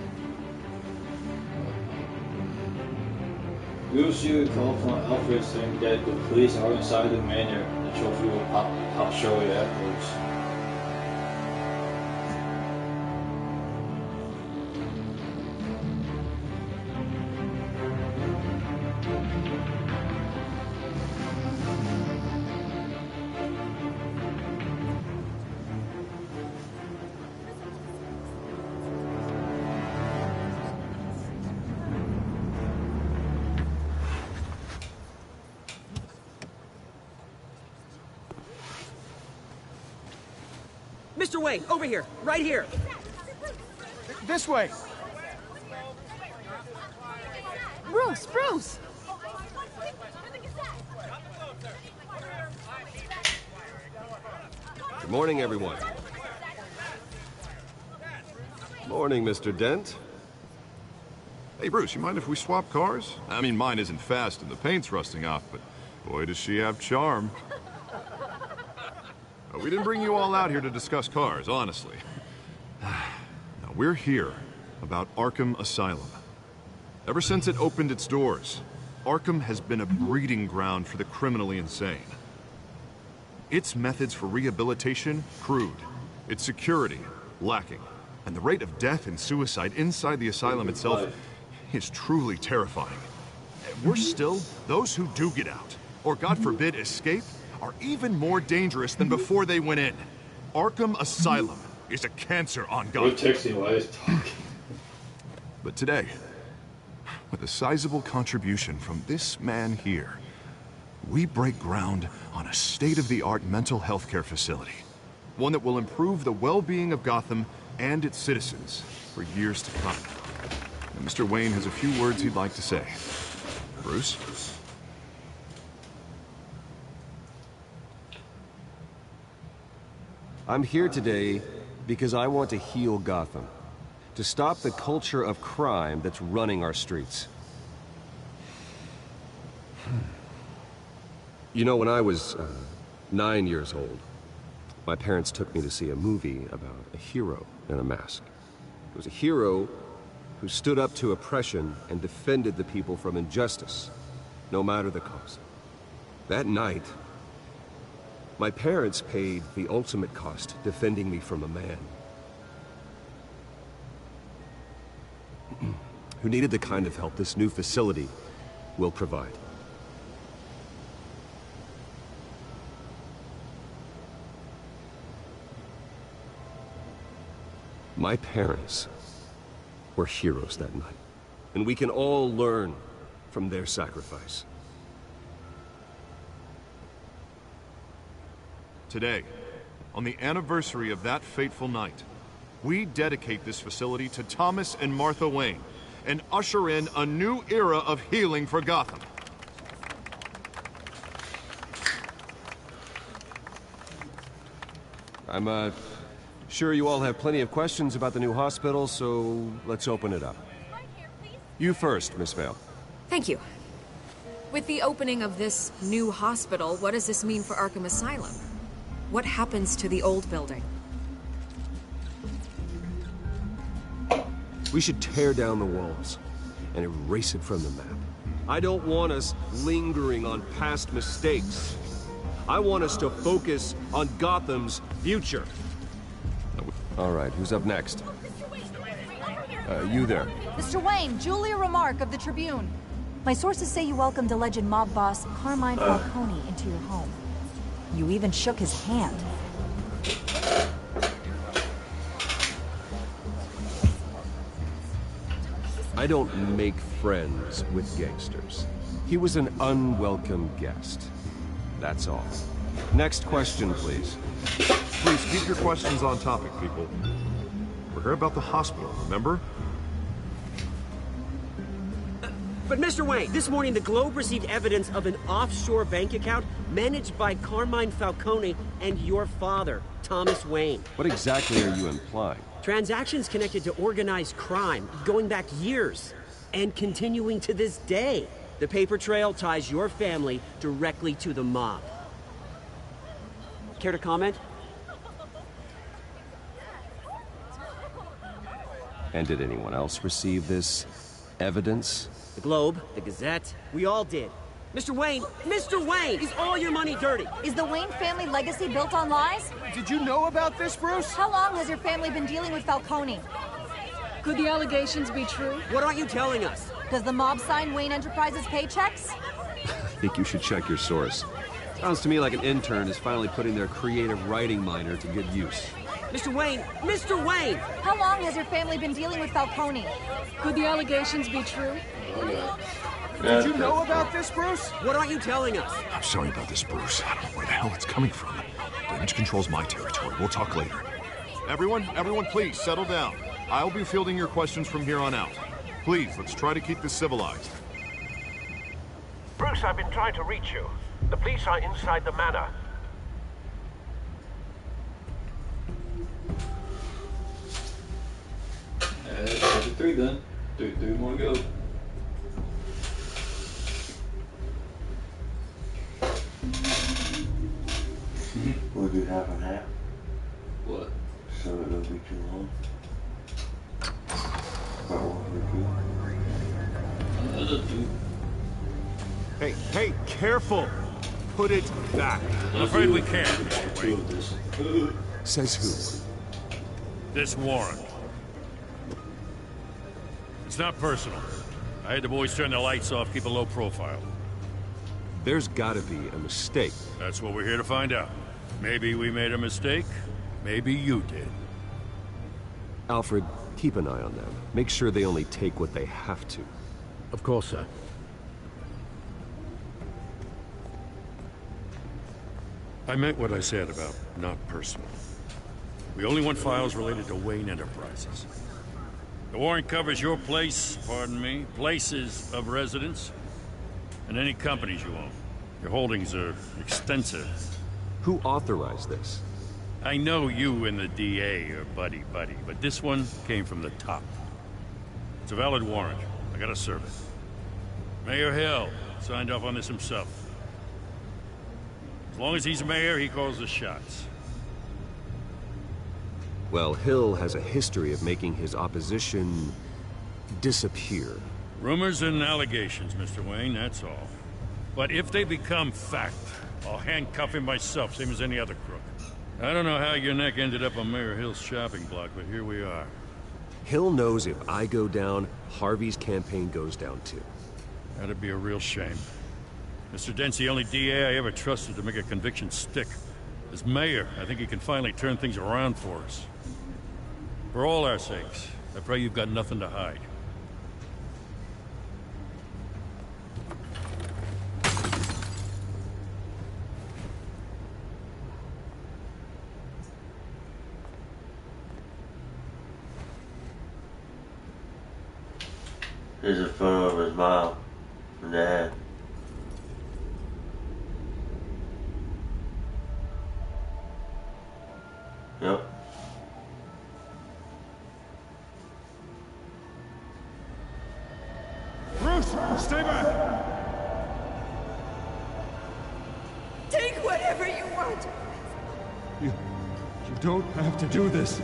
B: We received a call from Alfred saying that the police are inside the manor. The trophy will pop shortly afterwards.
O: Mr. Wayne, over here, right here.
P: This way. Bruce!
I: Good morning, everyone. Morning, Mr. Dent.
K: Hey, Bruce, you mind if we swap cars? I mean, mine isn't fast and the paint's rusting off, but boy, does she have charm. We didn't bring you all out here to discuss cars, honestly. Now, we're here about Arkham Asylum. Ever since it opened its doors, Arkham has been a breeding ground for the criminally insane. Its methods for rehabilitation, crude. Its security, lacking. And the rate of death and suicide inside the asylum itself is truly terrifying. Worse still, those who do get out, or God forbid escape, are even more dangerous than before they went in. Arkham Asylum is a cancer on Gotham.
B: Texting while he's talking.
K: But today, with a sizable contribution from this man here, we break ground on a state-of-the-art mental health care facility. One that will improve the well-being of Gotham and its citizens for years to come. And Mr. Wayne has a few words he'd like to say. Bruce?
I: I'm here today because I want to heal Gotham. To stop the culture of crime that's running our streets. You know, when I was 9 years old, my parents took me to see a movie about a hero in a mask. It was a hero who stood up to oppression and defended the people from injustice, no matter the cost. That night, my parents paid the ultimate cost defending me from a man who needed the kind of help this new facility will provide. My parents were heroes that night, and we can all learn from their sacrifice.
K: Today, on the anniversary of that fateful night, we dedicate this facility to Thomas and Martha Wayne and usher in a new era of healing for Gotham.
I: I'm sure you all have plenty of questions about the new hospital, so let's open it up. You first, Miss Vale.
M: Thank you. With the opening of this new hospital, what does this mean for Arkham Asylum? What happens to the old building?
I: We should tear down the walls and erase it from the map. I don't want us lingering on past mistakes. I want us to focus on Gotham's future. All right, who's up next? You there.
Q: Mr. Wayne, Julia Remark of the Tribune. My sources say you welcomed alleged mob boss Carmine Falcone into your home. You even shook his hand.
I: I don't make friends with gangsters. He was an unwelcome guest. That's all. Next question, please.
K: Please keep your questions on topic, people. We're here about the hospital, remember?
O: But Mr. Wayne, this morning the Globe received evidence of an offshore bank account managed by Carmine Falcone and your father, Thomas Wayne.
I: What exactly are you implying?
O: Transactions connected to organized crime, going back years, and continuing to this day. The paper trail ties your family directly to the mob. Care to comment?
I: And did anyone else receive this evidence?
O: The Globe, the Gazette, we all did. Mr. Wayne, is all your money dirty?
Q: Is the Wayne family legacy built on lies?
R: Did you know about this, Bruce?
Q: How long has your family been dealing with Falcone?
P: Could the allegations be true?
O: What aren't you telling us?
Q: Does the mob sign Wayne Enterprises paychecks?
I: I think you should check your source. Sounds to me like an intern is finally putting their creative writing minor to good use.
O: Mr. Wayne!
Q: How long has your family been dealing with Falcone?
P: Could the allegations be true?
R: Did you know about this, Bruce?
O: What aren't you telling us?
K: I'm sorry about this, Bruce. I don't know where the hell it's coming from. Damage control's my territory. We'll talk later. Everyone, please, settle down. I'll be fielding your questions from here on out. Please, let's try to keep this civilized.
C: Bruce, I've been trying to reach you. The police are inside the manor.
B: Chapter 3 done. Three more to go.
A: We'll do half and half.
B: What?
A: So it won't be too long. About one for two.
K: Hey, careful! Put it back.
D: I'm afraid we can't, Mr. Wayne.
K: Says who?
D: This warrant. It's not personal. I had the boys turn the lights off, keep a low profile.
I: There's gotta be a mistake.
D: That's what we're here to find out. Maybe we made a mistake. Maybe you did.
I: Alfred, keep an eye on them. Make sure they only take what they have to.
G: Of course, sir.
D: I meant what I said about not personal. We only want files related to Wayne Enterprises. The warrant covers your place, pardon me, places of residence, and any companies you own. Your holdings are extensive.
I: Who authorized this?
D: I know you and the DA are buddy-buddy, but this one came from the top. It's a valid warrant. I gotta serve it. Mayor Hill signed off on this himself. As long as he's mayor, he calls the shots.
I: Well, Hill has a history of making his opposition disappear.
D: Rumors and allegations, Mr. Wayne, that's all. But if they become fact, I'll handcuff him myself, same as any other crook. I don't know how your neck ended up on Mayor Hill's shopping block, but here we are.
I: Hill knows if I go down, Harvey's campaign goes down too.
D: That'd be a real shame. Mr. Dent's the only DA I ever trusted to make a conviction stick. As mayor, I think he can finally turn things around for us. For all our sakes, I pray you've got nothing to hide.
A: Here's a photo of his mom and dad. Yep.
K: Bruce, stay back!
L: Take whatever you want.
K: You don't have to do this.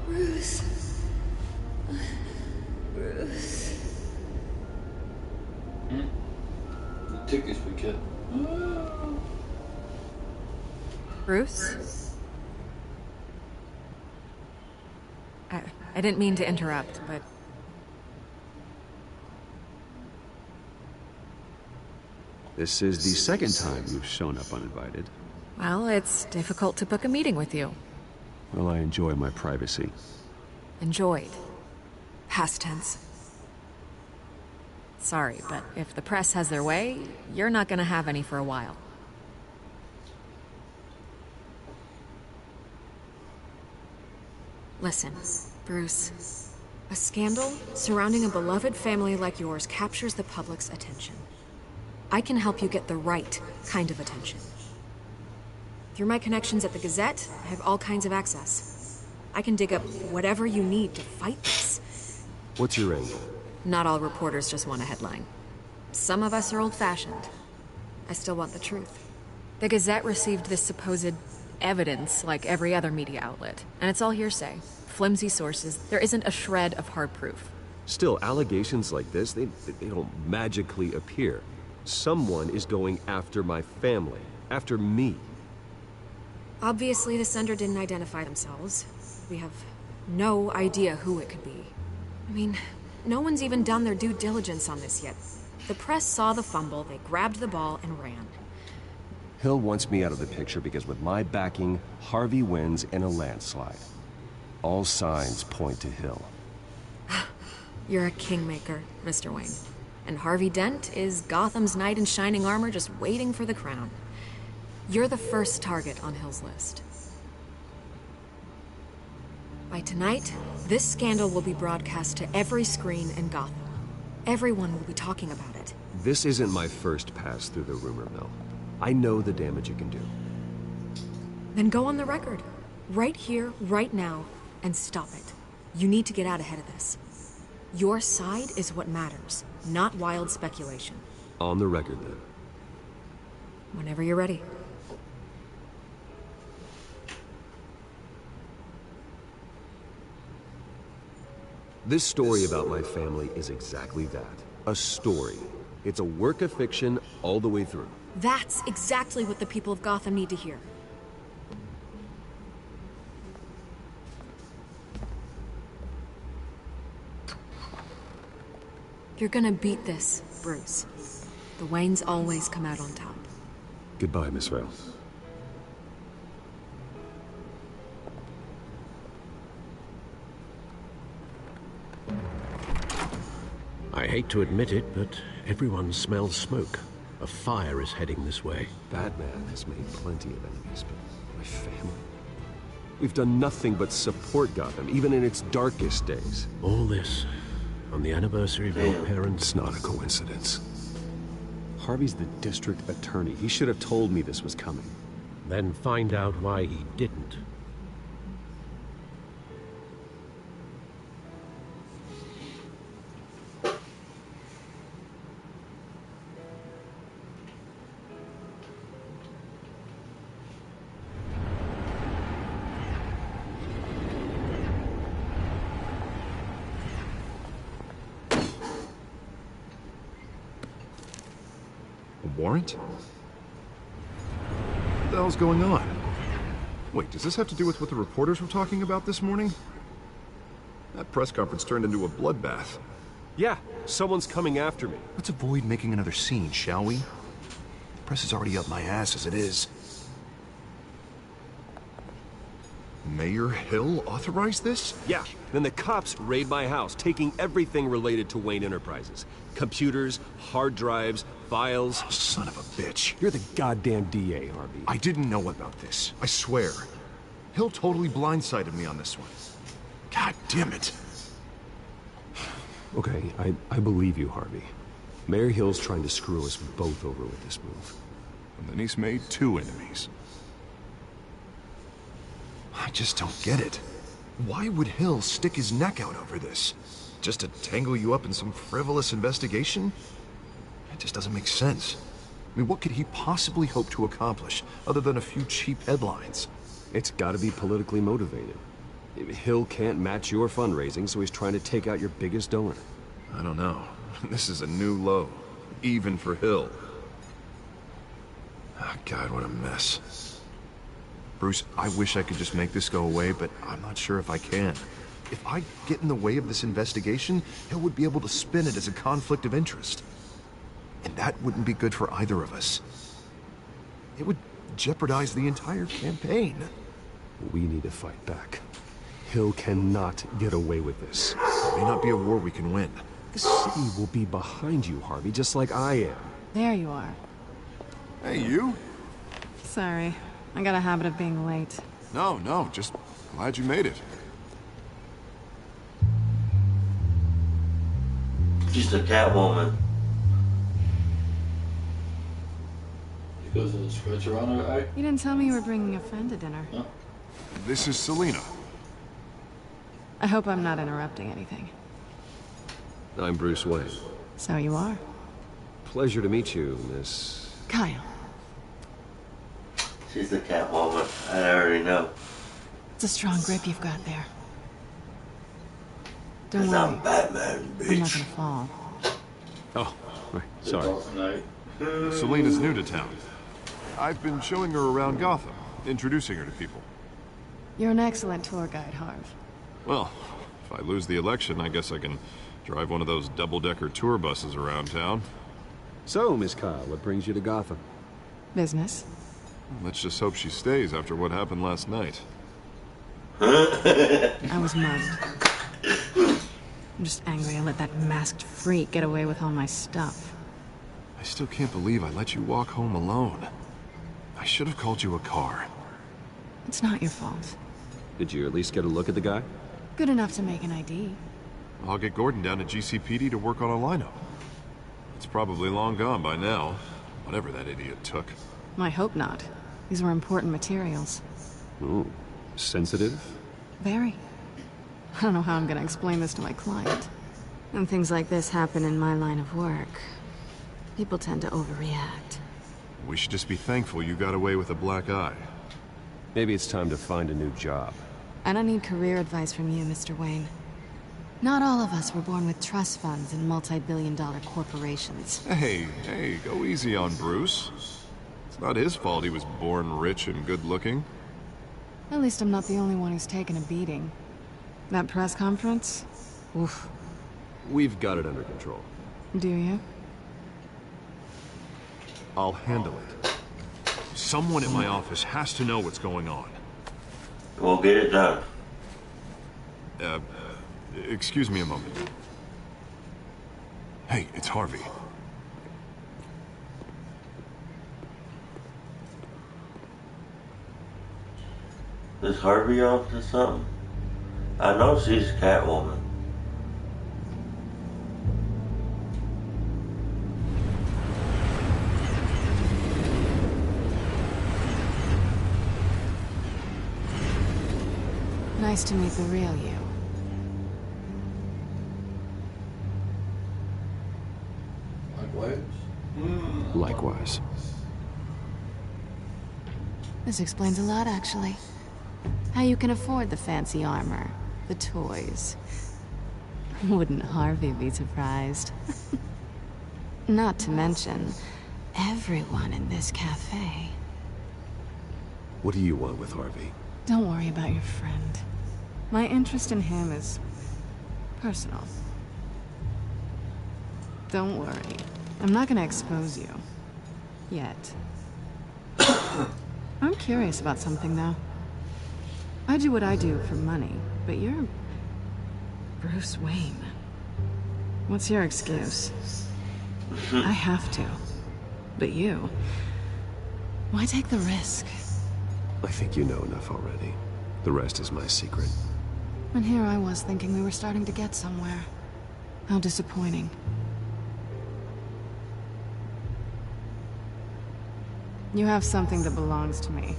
L: Bruce. Bruce.
B: The tickets we kept.
M: Bruce? I didn't mean to interrupt, but...
S: This is the second time you've shown up uninvited.
M: Well, it's difficult to book a meeting with you.
S: Well, I enjoy my privacy.
M: Enjoyed. Past tense. Sorry, but if the press has their way, you're not gonna have any for a while. Listen, Bruce. A scandal surrounding a beloved family like yours captures the public's attention. I can help you get the right kind of attention. Through my connections at the Gazette, I have all kinds of access. I can dig up whatever you need to fight this.
I: What's your angle?
M: Not all reporters just want a headline. Some of us are old-fashioned. I still want the truth. The Gazette received this supposed evidence like every other media outlet, and it's all hearsay. Flimsy sources. There isn't a shred of hard proof.
I: Still, allegations like this, they don't magically appear. Someone is going after my family, after me.
M: Obviously, the sender didn't identify themselves. We have no idea who it could be. I mean, no one's even done their due diligence on this yet. The press saw the fumble, they grabbed the ball and ran.
I: Hill wants me out of the picture because with my backing, Harvey wins in a landslide. All signs point to Hill.
M: You're a kingmaker, Mr. Wayne. And Harvey Dent is Gotham's knight in shining armor just waiting for the crown. You're the first target on Hill's list. By tonight, this scandal will be broadcast to every screen in Gotham. Everyone will be talking about it.
I: This isn't my first pass through the rumor mill. I know the damage it can do.
M: Then go on the record. Right here, right now, and stop it. You need to get out ahead of this. Your side is what matters, not wild speculation.
I: On the record, then.
M: Whenever you're ready.
I: This story about my family is exactly that. A story. It's a work of fiction all the way through.
M: That's exactly what the people of Gotham need to hear. You're gonna beat this, Bruce. The Waynes always come out on top.
I: Goodbye, Miss Vale.
G: I hate to admit it, but everyone smells smoke. A fire is heading this way.
I: Batman has made plenty of enemies, but my family... We've done nothing but support Gotham, even in its darkest days.
G: All this on the anniversary of your parents.
I: It's not a coincidence. Harvey's the district attorney. He should have told me this was coming.
G: Then find out why he didn't.
K: Warrant? What the hell's going on? Wait, does this have to do with what the reporters were talking about this morning? That press conference turned into a bloodbath.
I: Yeah, someone's coming after me.
K: Let's avoid making another scene, shall we? The press is already up my ass as it is. Mayor Hill authorized this?
I: Yeah, then the cops raid my house, taking everything related to Wayne Enterprises. Computers, hard drives, files.
K: Oh, son of a bitch.
I: You're the goddamn DA, Harvey.
K: I didn't know about this. I swear. Hill totally blindsided me on this one. God damn it.
I: Okay, I believe you, Harvey. Mayor Hill's trying to screw us both over with this move.
K: And then he's made 2 enemies. I just don't get it. Why would Hill stick his neck out over this? Just to tangle you up in some frivolous investigation? It just doesn't make sense. I mean, what could he possibly hope to accomplish other than a few cheap headlines?
I: It's gotta be politically motivated. Hill can't match your fundraising, so he's trying to take out your biggest donor.
K: I don't know. This is a new low. Even for Hill. Oh, God, what a mess. Bruce, I wish I could just make this go away, but I'm not sure if I can. If I get in the way of this investigation, Hill would be able to spin it as a conflict of interest. And that wouldn't be good for either of us. It would jeopardize the entire campaign.
I: We need to fight back. Hill cannot get away with this.
K: It may not be a war we can win.
I: The city will be behind you, Harvey, just like I am.
H: There you are.
K: Hey, you?
H: Sorry. I got a habit of being late.
K: No, just glad you made it.
A: She's the Catwoman.
B: She goes to the scratch around her eye.
H: You didn't tell me you were bringing a friend to dinner.
B: Huh?
K: This is Selina.
H: I hope I'm not interrupting anything.
I: I'm Bruce Wayne.
H: So you are.
I: Pleasure to meet you, Miss...
H: Kyle.
A: She's the Catwoman. I already know.
H: It's a strong grip you've got there. Don't
A: 'Cause
H: worry.
A: I'm Batman, bitch.
H: You're not gonna fall.
I: Oh, right. Sorry.
K: Selina's new to town. I've been showing her around Gotham, introducing her to people.
H: You're an excellent tour guide, Harv.
K: Well, if I lose the election, I guess I can drive one of those double-decker tour buses around town.
I: So, Miss Kyle, what brings you to Gotham?
H: Business.
K: Let's just hope she stays after what happened last night.
H: I was mugged. I'm just angry I let that masked freak get away with all my stuff.
K: I still can't believe I let you walk home alone. I should have called you a car.
H: It's not your fault.
I: Did you at least get a look at the guy?
H: Good enough to make an ID.
K: I'll get Gordon down to GCPD to work on a lineup. It's probably long gone by now, whatever that idiot took.
H: I hope not. These were important materials.
I: Ooh, sensitive?
H: Very. I don't know how I'm gonna explain this to my client. When things like this happen in my line of work, people tend to overreact.
K: We should just be thankful you got away with a black eye.
I: Maybe it's time to find a new job.
H: I don't need career advice from you, Mr. Wayne. Not all of us were born with trust funds and multi-billion-dollar corporations.
K: Hey, go easy on Bruce. It's not his fault he was born rich and good-looking.
H: At least I'm not the only one who's taken a beating. That press conference? Oof.
I: We've got it under control.
H: Do you?
K: I'll handle it. Someone at my office has to know what's going on.
A: We'll get it done.
K: Excuse me a moment. Hey, it's Harvey.
A: Is Harvey off to something? I know she's Catwoman.
H: Nice to meet the real you.
I: Likewise.
H: This explains a lot, actually. How you can afford the fancy armor, the toys. Wouldn't Harvey be surprised? Not to mention, everyone in this cafe.
I: What do you want with Harvey?
H: Don't worry about your friend. My interest in him is personal. Don't worry. I'm not gonna expose you. Yet. I'm curious about something, though. I do what I do for money, but you're Bruce Wayne. What's your excuse? I have to. But you... why take the risk?
I: I think you know enough already. The rest is my secret.
H: And here I was thinking we were starting to get somewhere. How disappointing. You have something that belongs to me.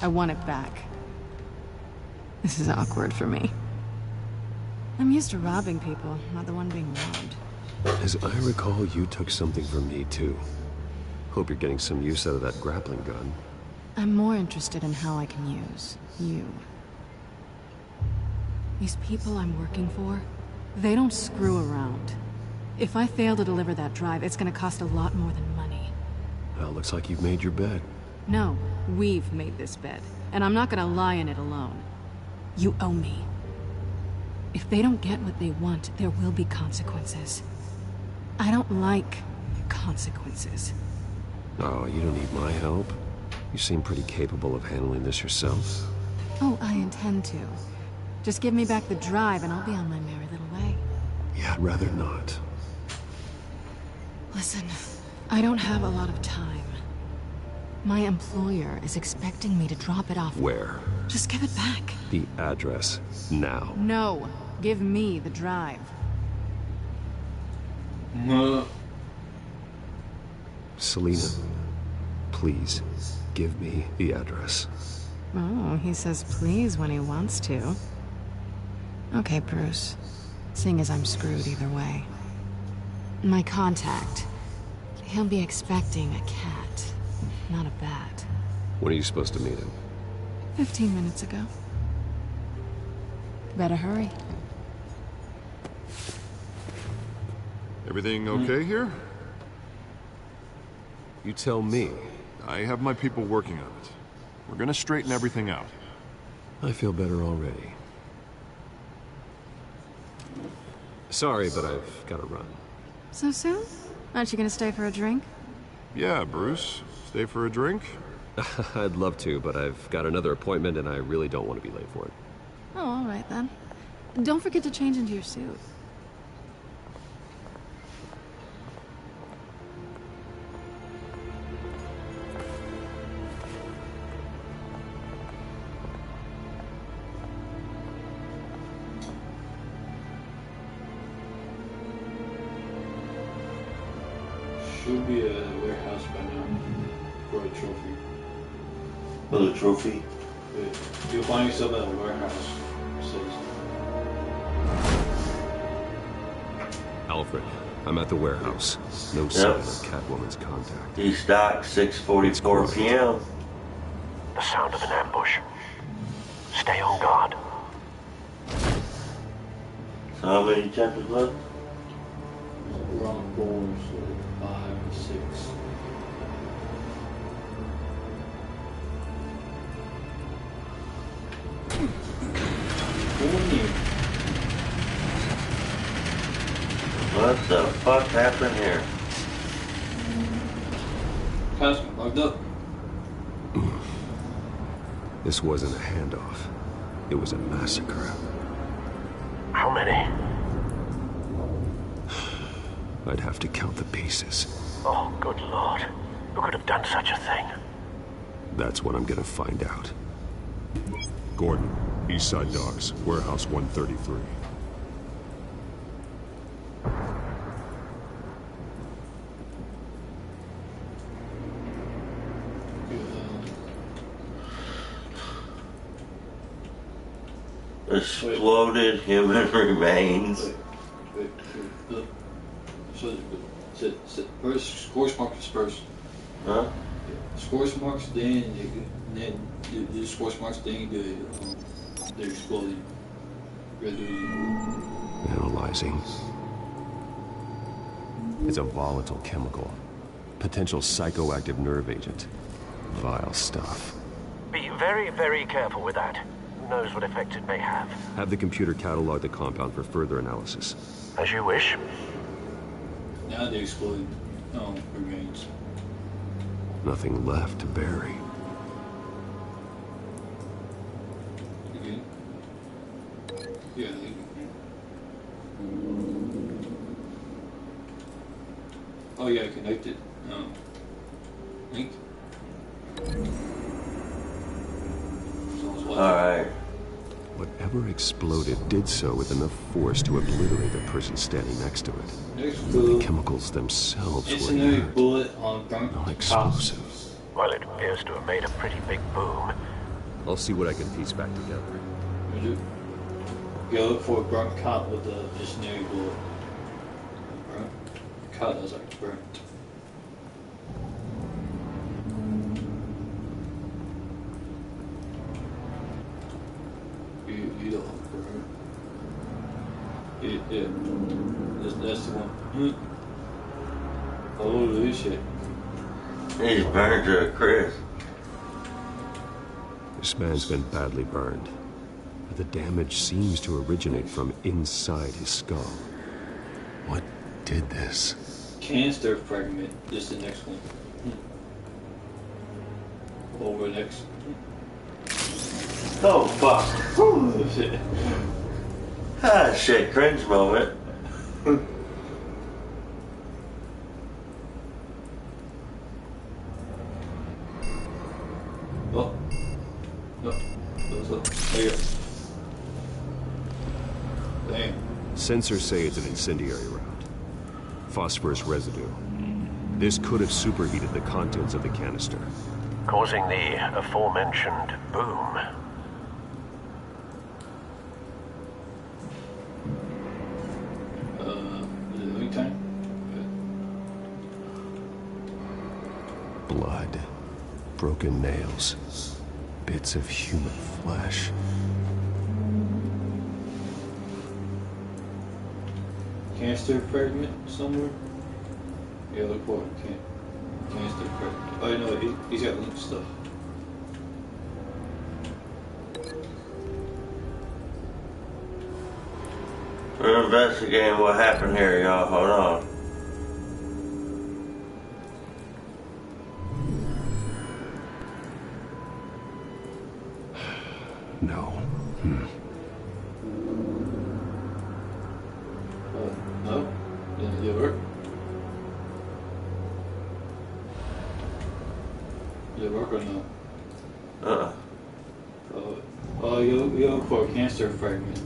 H: I want it back. This is awkward for me. I'm used to robbing people, not the one being robbed.
I: As I recall, you took something from me, too. Hope you're getting some use out of that grappling gun.
H: I'm more interested in how I can use you. These people I'm working for, they don't screw around. If I fail to deliver that drive, it's gonna cost a lot more than money.
I: Well, looks like you've made your bed.
H: No, we've made this bed, and I'm not gonna lie in it alone. You owe me. If they don't get what they want, there will be consequences. I don't like consequences.
I: Oh, you don't need my help. You seem pretty capable of handling this yourself.
H: Oh, I intend to. Just give me back the drive and I'll be on my merry little way.
I: Yeah, I'd rather not.
H: Listen, I don't have a lot of time. My employer is expecting me to drop it off.
I: Where?
H: Just give it back.
I: The address, now.
H: No, give me the drive.
I: Selina, please, give me the address.
H: Oh, he says please when he wants to. Okay, Bruce. Seeing as I'm screwed either way. My contact. He'll be expecting a cat, not a bat.
I: When are you supposed to meet him?
H: 15 minutes ago. Better hurry.
K: Everything okay here?
I: You tell me.
K: I have my people working on it. We're gonna straighten everything out.
I: I feel better already. Sorry, but I've got to run.
H: So soon? Aren't you gonna stay for a drink?
K: Yeah, Bruce. Stay for a drink?
I: I'd love to, but I've got another appointment and I really don't want to be late for it.
H: Oh, all right then. Don't forget to change into your suit.
B: Should be a warehouse by now for a trophy.
A: For the trophy?
B: You'll find yourself at a warehouse. It says.
I: Alfred, I'm at the warehouse. No sign of Catwoman's contact.
A: He's docked 6:44 p.m.
C: The sound of an ambush. Stay on guard.
A: So how many chapters left?
B: We're on 4, so 5 and 6.
A: What the fuck happened here?
B: House locked up.
I: This wasn't a handoff. It was a massacre.
C: How many?
I: I'd have to count the pieces.
C: Oh, good lord. Who could have done such a thing?
I: That's what I'm gonna find out.
F: Gordon, East Side Docks, Warehouse 133.
A: Exploded human remains.
B: Wait. So, first, score marks first.
A: Huh?
B: Score marks, then the score marks, then the exploding.
I: Analyzing. It's a volatile chemical. Potential psychoactive nerve agent. Vile stuff.
C: Be very, very careful with that. Who knows what effect it may have.
I: Have the computer catalog the compound for further analysis.
C: As you wish.
B: Now the exploding remains.
I: Nothing left to bury.
B: Again? Yeah, oh yeah, connected. Linked.
A: Alright.
I: Whatever exploded did so with enough force to obliterate the person standing next to it.
B: The
I: chemicals themselves were
B: incendiary
I: inert,
B: bullet on burnt
I: not explosive.
C: Well, it appears to have made a pretty big boom.
I: I'll see what I can piece back together.
B: You look for a burnt cot with the incendiary bullet. Burnt cot is like burnt. You don't burn. Yeah. That's the one. Holy shit.
A: He's burned to a crisp.
I: This man's been badly burned. But the damage seems to originate from inside his skull. What did this?
B: Canister fragment. This is the next one. Over next.
A: Oh fuck.
B: Oh shit.
A: Ah shit, cringe moment.
B: Oh. No. Those up. There you go. Damn.
I: Sensors say it's an incendiary round. Phosphorus residue. This could have superheated the contents of the canister,
C: causing the aforementioned boom.
B: Is it link time?
I: Blood, broken nails, bits of human flesh.
B: Canister fragment somewhere? Yeah, look for it. Canister fragment. Oh no, he's got link stuff.
A: We're investigating what happened here, y'all. Hold on.
I: No.
B: No? Did it work? Did it work or no? Oh, you look for a canister fragment.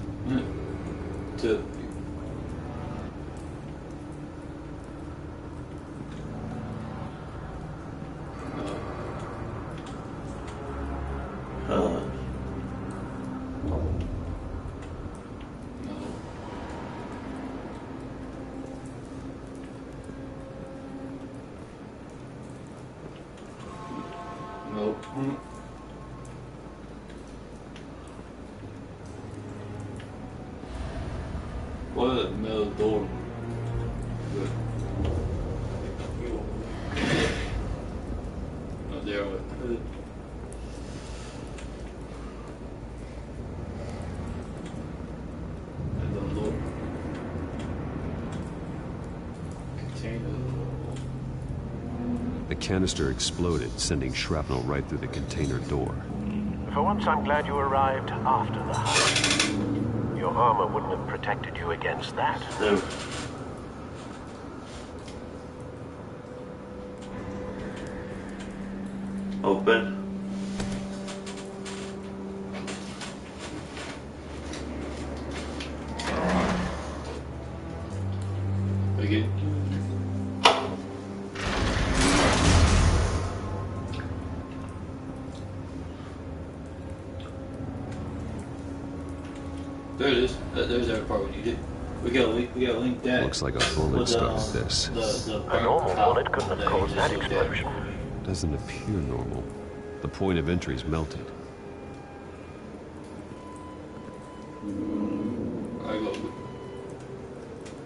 B: What a metal door. Oh, there we go.
I: The canister exploded, sending shrapnel right through the container door.
T: For once, I'm glad you arrived after the hunt. Your armor wouldn't have protected you against that.
A: No. Open.
B: Again. There it is. There's our part we needed. We gotta link that.
I: Looks like a bullet started this.
T: A normal bullet couldn't have caused that explosion.
I: Doesn't appear normal. The point of entry's melted.
B: I go.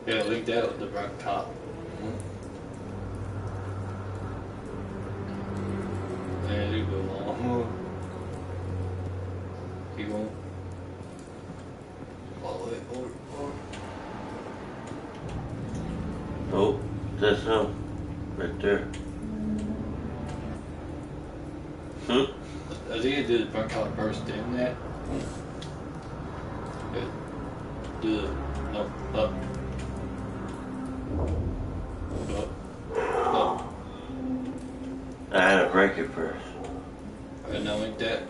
B: Yeah, link that with the rock top. And you go long. Keep going. All the way forward.
A: Oh, that's him. Right there.
B: I think I did the front top first, didn't that? Yeah. Do the no, up. Up.
A: I had to break it first.
B: Alright, now link that.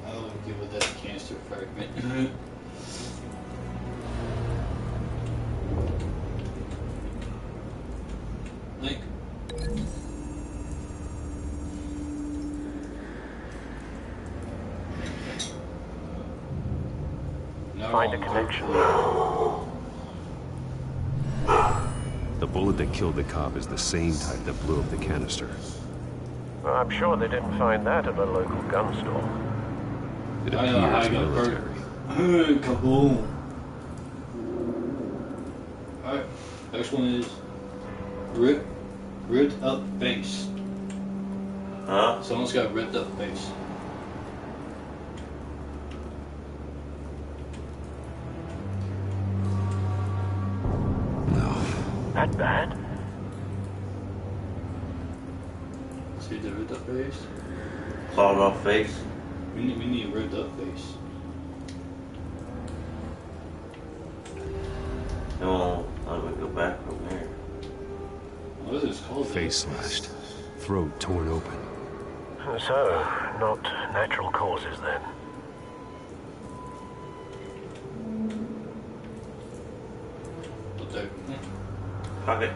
B: I'll give it that canister fragment. Link.
T: Find a connection.
I: The bullet that killed the cop is the same type that blew up the canister.
T: Well, I'm sure they didn't find that at a local gun store.
I: It appears military.
B: Kaboom. Alright, next one is ripped up face.
A: Huh?
B: Someone's got ripped up face.
T: That bad?
B: See the ripped up face?
A: Clawed off face?
B: We need a ripped up face.
A: No, let me go back from here.
B: What is this called?
I: Face slashed. Throat torn open.
T: So, not natural causes then.
A: Pocket.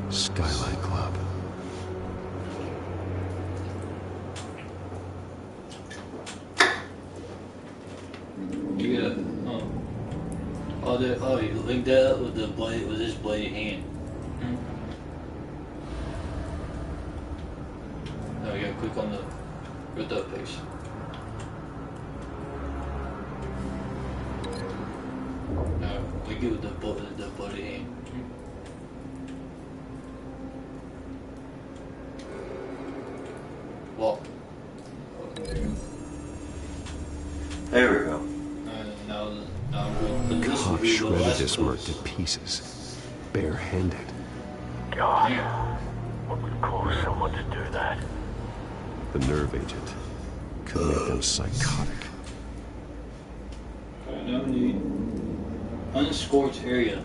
I: Skyline Club.
B: You got oh, you linked that up with the blade, with this blade hand. Now you gotta click on the ripped up face. Now link it with the bloody hand. Walk.
A: There we go.
I: Cop shredded this merc to pieces. Barehanded.
T: God, what would cause someone to do that?
I: The nerve agent could make them psychotic.
B: Alright, now we need unscorched area.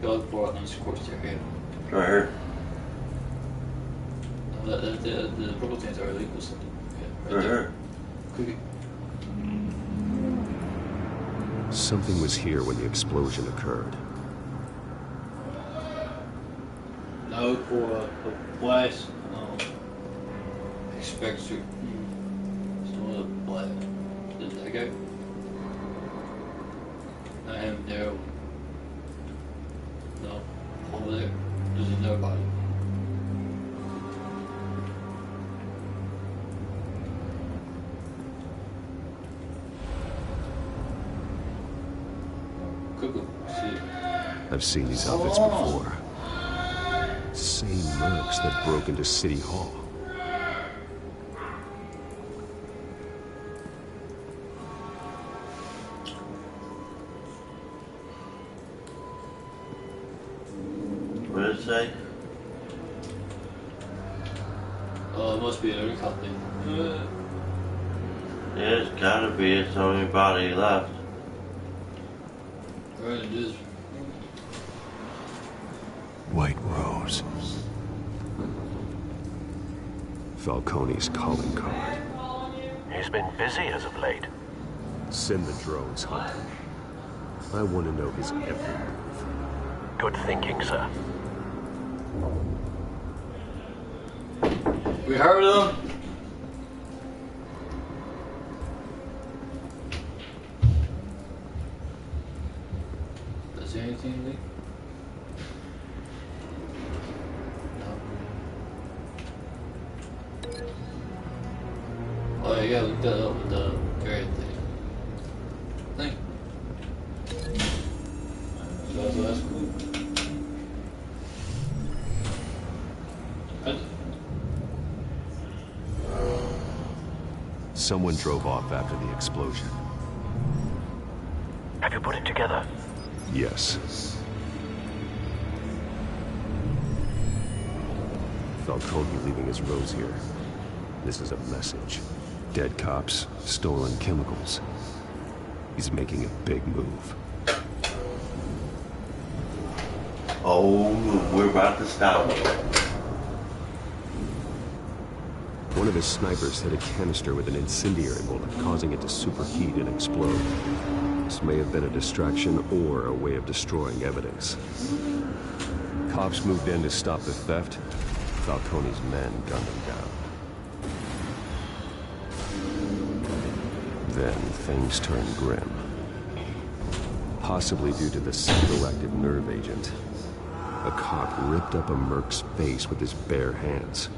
B: Go look for an unscorched area.
A: Right here.
B: The purple things are illegal. So yeah,
A: Right here.
B: Click it.
I: Something was here when the explosion occurred.
B: Now look for a blast expector. Some of the blast. Is that guy? I have there. No, over there. There's another body.
I: I've seen these outfits before. Same mercs that broke into City Hall.
A: What did it say?
B: Oh, it must be another cop thing.
A: Yeah, it's gotta be. It's the only body left.
B: Right, it is.
S: White Rose.
I: Falcone's calling card.
T: He's been busy as of late.
I: Send the drones hunting. I want to know his every move.
T: Good thinking, sir.
B: We heard him. Does anything leak? No. Oh, you gotta look that up with the carrot thing. So that's cool.
I: Someone drove off after the explosion.
T: Have you put it together?
I: Yes. Falcone leaving his rose here. This is a message. Dead cops, stolen chemicals. He's making a big move.
A: Oh, we're about to stop.
I: One of his snipers hit a canister with an incendiary bullet, causing it to superheat and explode. This may have been a distraction or a way of destroying evidence. Cops moved in to stop the theft. Falcone's men gunned him down. Then things turned grim. Possibly due to the psychoactive nerve agent. A cop ripped up a merc's face with his bare hands.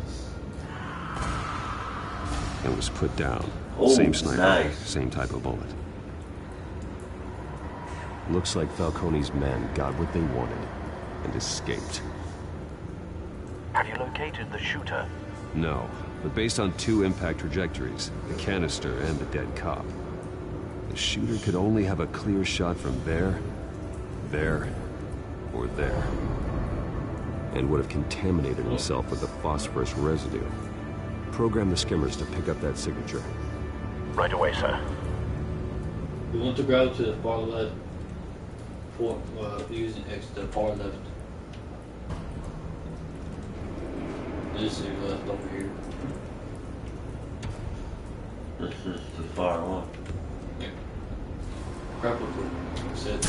I: And was put down.
A: Oh,
I: same sniper,
A: nice.
I: Same type of bullet. Looks like Falcone's men got what they wanted and escaped.
T: Have you located the shooter?
I: No, but based on 2 impact trajectories, the canister and the dead cop, the shooter could only have a clear shot from there, or there, and would have contaminated himself with the phosphorus residue. Program the skimmers to pick up that signature.
T: Right away, sir.
B: We want to grab to the far left. For using X to the far left. This is left over here.
A: This is the far one.
B: Yeah. Grapple tool. Set.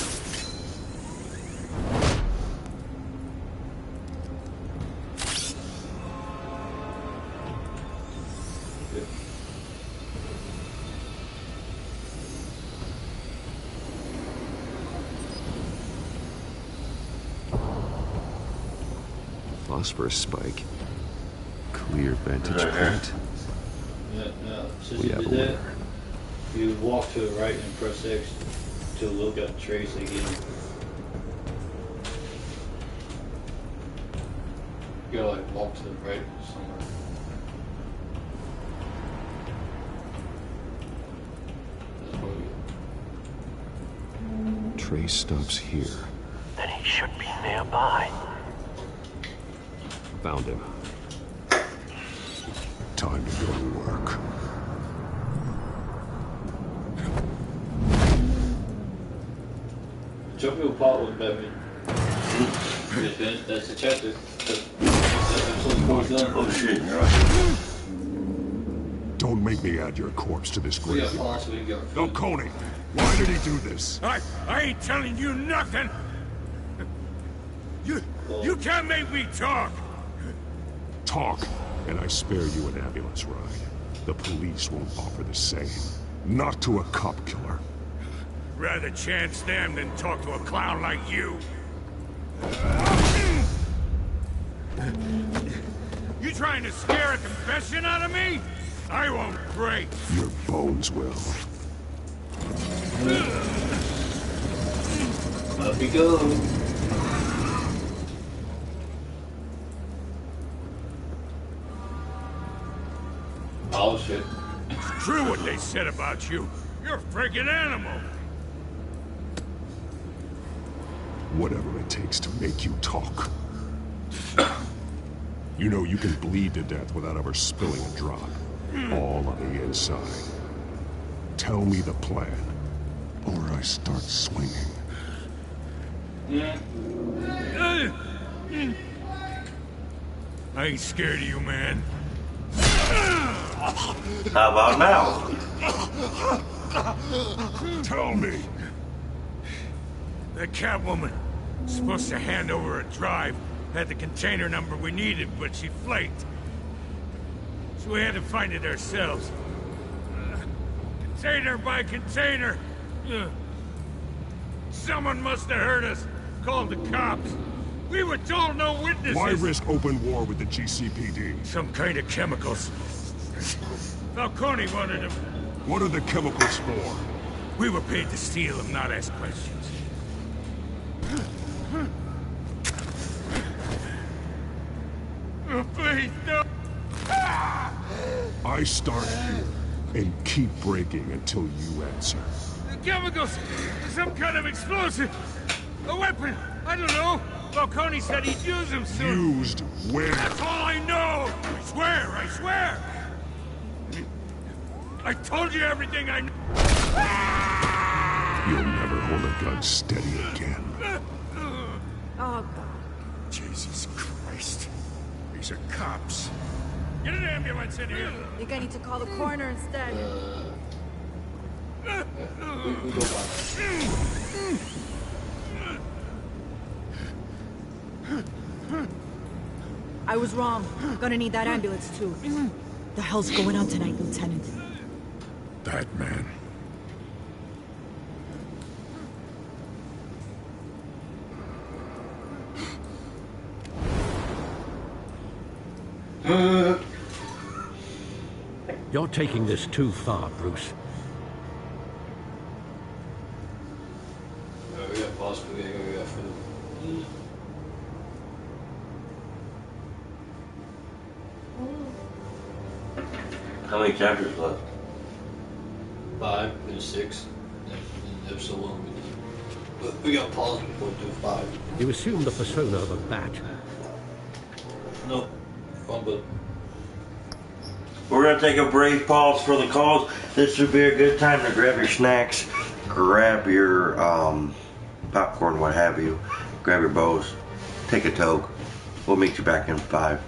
I: Phosphorus spike. Clear vantage point.
B: Yeah, since
I: We
B: you
I: have
B: did
I: a
B: that,
I: winner.
B: you walk to the right and press X to look at the trace again. You gotta like walk to the right somewhere. That's where we
I: Trace stops here.
T: Then he should be nearby.
I: Found him.
F: Time to go to work.
B: Jump your pot with Batman. That's the chapter. That's episode 4 done.
A: Oh shit.
F: Don't make me add your corpse to this
B: We got
F: graveyard.
B: plots, we got
F: Falcone, why did he do this?
D: I ain't telling you nothing. You can't make me talk.
F: Talk, and I spare you an ambulance ride. The police won't offer the same. Not to a cop killer.
D: Rather chance them than talk to a clown like you. You trying to scare a confession out of me? I won't break.
F: Your bones will.
B: Up we go. Oh shit.
D: It's true what they said about you. You're a freaking animal.
F: Whatever it takes to make you talk. You know you can bleed to death without ever spilling a drop. All on the inside. Tell me the plan, or I start swinging.
D: I ain't scared of you, man.
A: How about now?
F: Tell me.
D: That Catwoman supposed to hand over a drive. Had the container number we needed, but she flaked. So we had to find it ourselves. Container by container. Someone must have heard us. Called the cops. We were told no witnesses.
F: Why risk open war with the GCPD?
D: Some kind of chemicals. Falcone wanted them.
F: What are the chemicals for?
D: We were paid to steal them, not ask questions. Oh, please, no.
F: I start here and keep breaking until you answer.
D: The chemicals! Some kind of explosive! A weapon! I don't know! Falcone said he'd use them soon.
F: Used where?
D: That's all I know! I swear! I swear! I told you everything I know!
F: You'll never hold a gun steady again.
M: Oh, God.
D: Jesus Christ. These are cops. Get an ambulance in here!
Q: I think I need to call the coroner instead.
B: We go back.
Q: I was wrong. I'm gonna need that ambulance too. The hell's going on tonight, Lieutenant?
F: That man.
G: You're taking this too far, Bruce.
B: We got pause, we got food.
A: How many chapters left?
B: 5 and 6. There's so long. But we got pause before we do 5.
G: You assume the persona of a bat.
B: No. But
A: We're going to take a brief pause for the calls. This would be a good time to grab your snacks, grab your popcorn, what have you, grab your bows, take a toke. We'll meet you back in 5.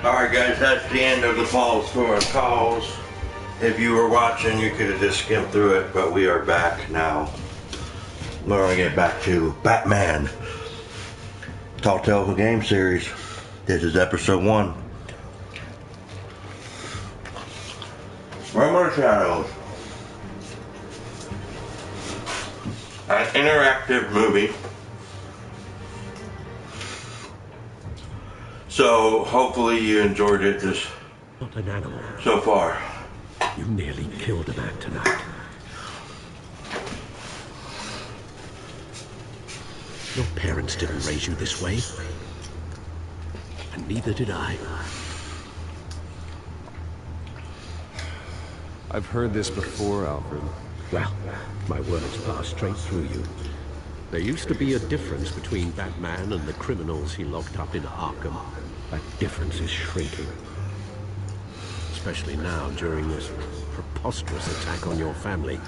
A: Alright guys, that's the end of the pause for calls. If you were watching, you could have just skimmed through it, but we are back now. We're going to get back to Batman. Telltale game series. This is episode 1. Realm of Shadows. An interactive movie. So hopefully you enjoyed it this
G: Not an animal.
A: so far.
G: You nearly killed a man tonight. Your parents didn't raise you this way. And neither did I.
I: I've heard this before, Alfred.
G: Well, my words pass straight through you. There used to be a difference between Batman and the criminals he locked up in Arkham. That difference is shrinking. Especially now, during this preposterous attack on your family.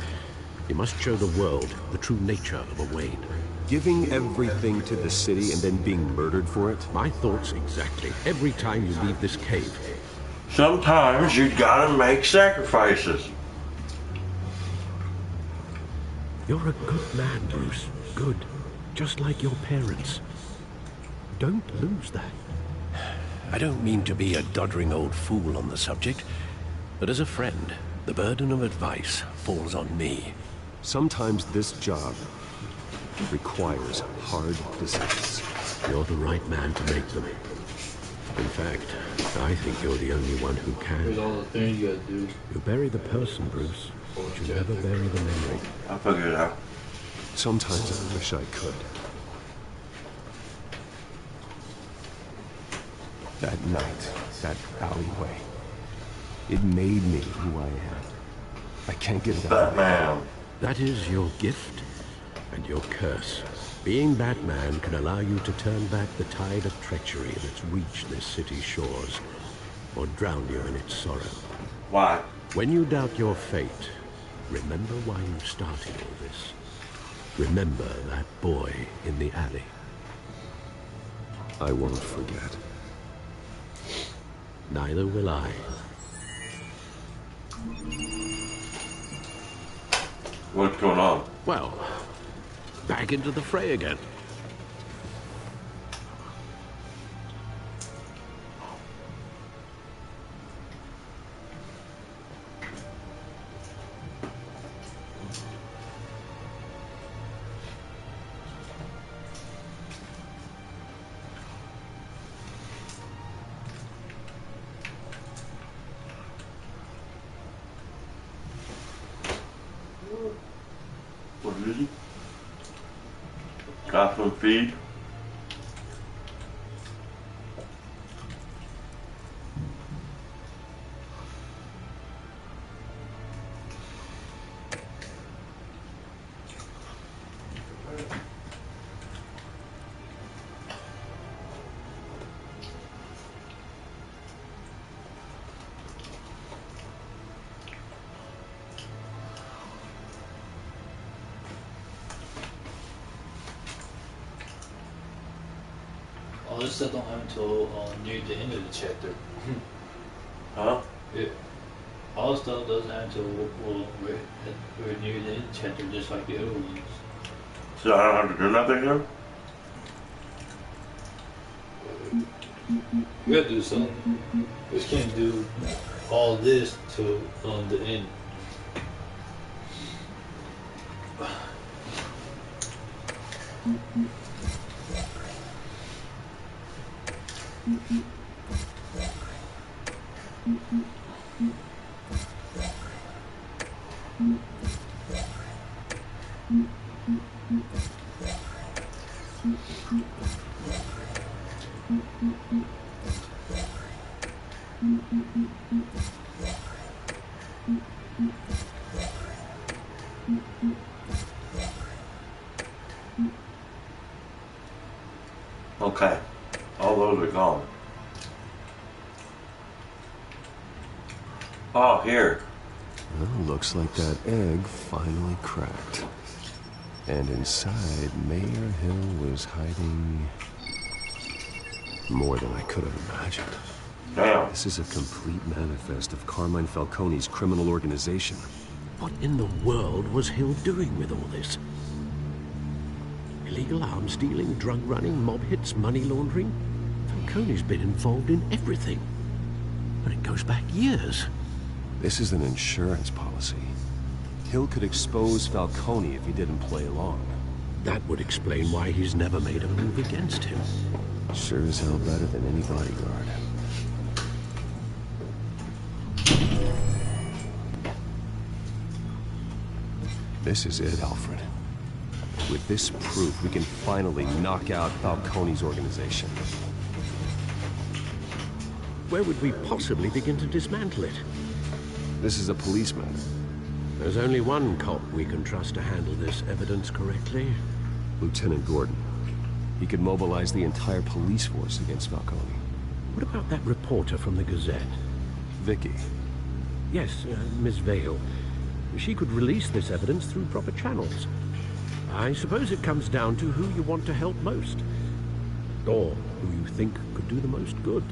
G: You must show the world the true nature of a Wayne.
I: Giving everything to the city and then being murdered for it?
G: My thoughts exactly. Every time you leave this cave.
A: Sometimes you gotta make sacrifices.
G: You're a good man, Bruce. Good. Just like your parents. Don't lose that. I don't mean to be a doddering old fool on the subject, but as a friend, the burden of advice falls on me.
I: Sometimes this job requires hard decisions.
G: You're the right man to make them. In fact, I think you're the only one who can.
B: Here's all the things you gotta do.
G: You bury the person, Bruce, but you never bury the memory.
A: I'll figure it out.
I: Sometimes I wish I could. That night, that alleyway, it made me who I am. I can't get it out.
A: Batman.
G: That is your gift and your curse. Being Batman can allow you to turn back the tide of treachery that's reached this city's shores, or drown you in its sorrow.
A: Why?
G: When you doubt your fate, remember why you started all this. Remember that boy in the alley.
I: I won't forget.
G: Neither will I.
A: What's going on?
G: Well, back into the fray again.
A: What is it? Gotham feed?
B: All this stuff don't happen until near the end of the chapter.
A: Huh?
B: Yeah. All this stuff doesn't happen until we're near the end of the chapter, just like the other ones.
A: So I don't have to do nothing here?
B: We gotta do something. We just can't do all this till the end.
A: Okay. All those are gone. Oh, here.
I: Well, looks like that egg finally cracked. And inside, Mayor Hill was hiding more than I could have imagined.
A: Damn.
I: This is a complete manifest of Carmine Falcone's criminal organization.
G: What in the world was Hill doing with all this? Illegal arms dealing, drug running, mob hits, money laundering? Falcone's been involved in everything. And it goes back years.
I: This is an insurance policy. Hill could expose Falcone if he didn't play along.
G: That would explain why he's never made a move against him.
I: Sure as hell better than any bodyguard. This is it, Alfred. With this proof, we can finally knock out Falcone's organization.
G: Where would we possibly begin to dismantle it?
I: This is a policeman.
G: There's only one cop we can trust to handle this evidence correctly.
I: Lieutenant Gordon. He could mobilize the entire police force against Falcone.
G: What about that reporter from the Gazette?
I: Vicky.
G: Yes, Miss Vale. She could release this evidence through proper channels. I suppose it comes down to who you want to help most. Or who you think could do the most good.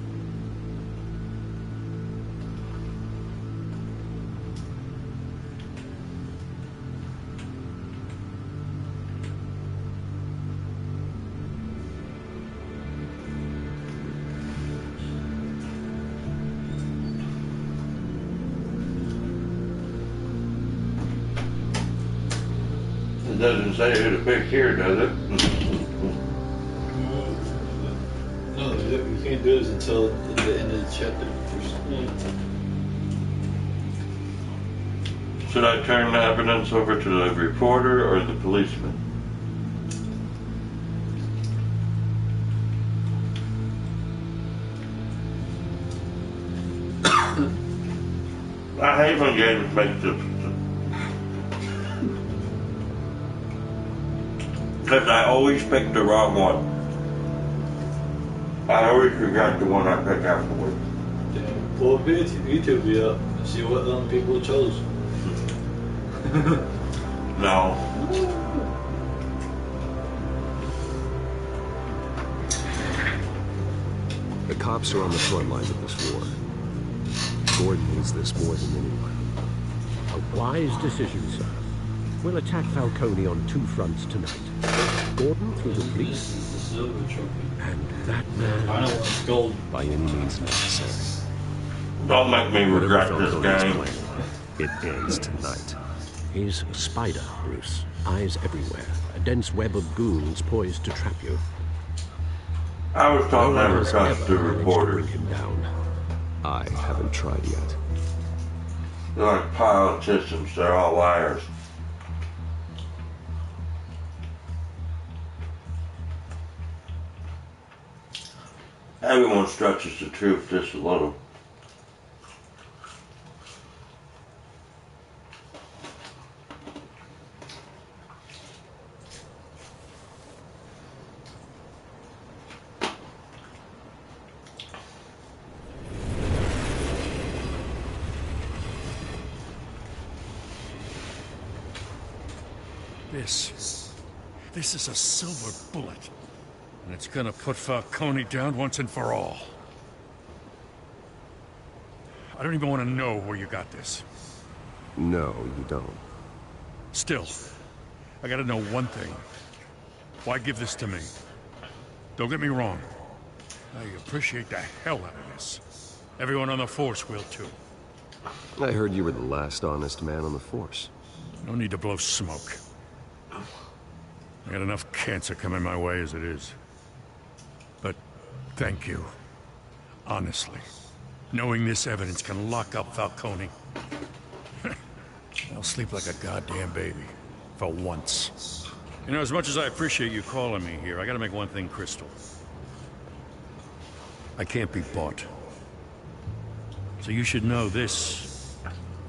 A: It doesn't say who to pick here, does it?
B: No, you can't do this until the end of the chapter.
A: Should I turn the evidence over to the reporter or the policeman? I hate when games make this. Because I always pick the wrong one. I always forgot the one I picked afterwards.
B: Pull a YouTube video and see what people chose.
A: No.
I: The cops are on the front lines of this war. Gordon needs this more than anyone.
G: A wise decision, sir. We'll attack Falcone on two fronts tonight. Gordon through the police, and that man...
B: I know it's gold.
I: By any means necessary.
A: Don't make me regret this game.
I: It ends tonight.
G: He's a spider, Bruce. Eyes everywhere. A dense web of goons poised to trap you.
A: I was taught never trust the reporters.
G: Him down.
I: I haven't tried yet.
A: They're like politicians. They're all liars. Everyone stretches the truth just a little.
D: This is a silver bullet. And it's gonna put Falcone down once and for all. I don't even want to know where you got this.
I: No, you don't.
D: Still, I gotta know one thing. Why give this to me? Don't get me wrong. I appreciate the hell out of this. Everyone on the force will too.
I: I heard you were the last honest man on the force.
D: No need to blow smoke. I got enough cancer coming my way as it is. But thank you. Honestly. Knowing this evidence can lock up Falcone. I'll sleep like a goddamn baby. For once. You know, as much as I appreciate you calling me here, I gotta make one thing crystal. I can't be bought. So you should know this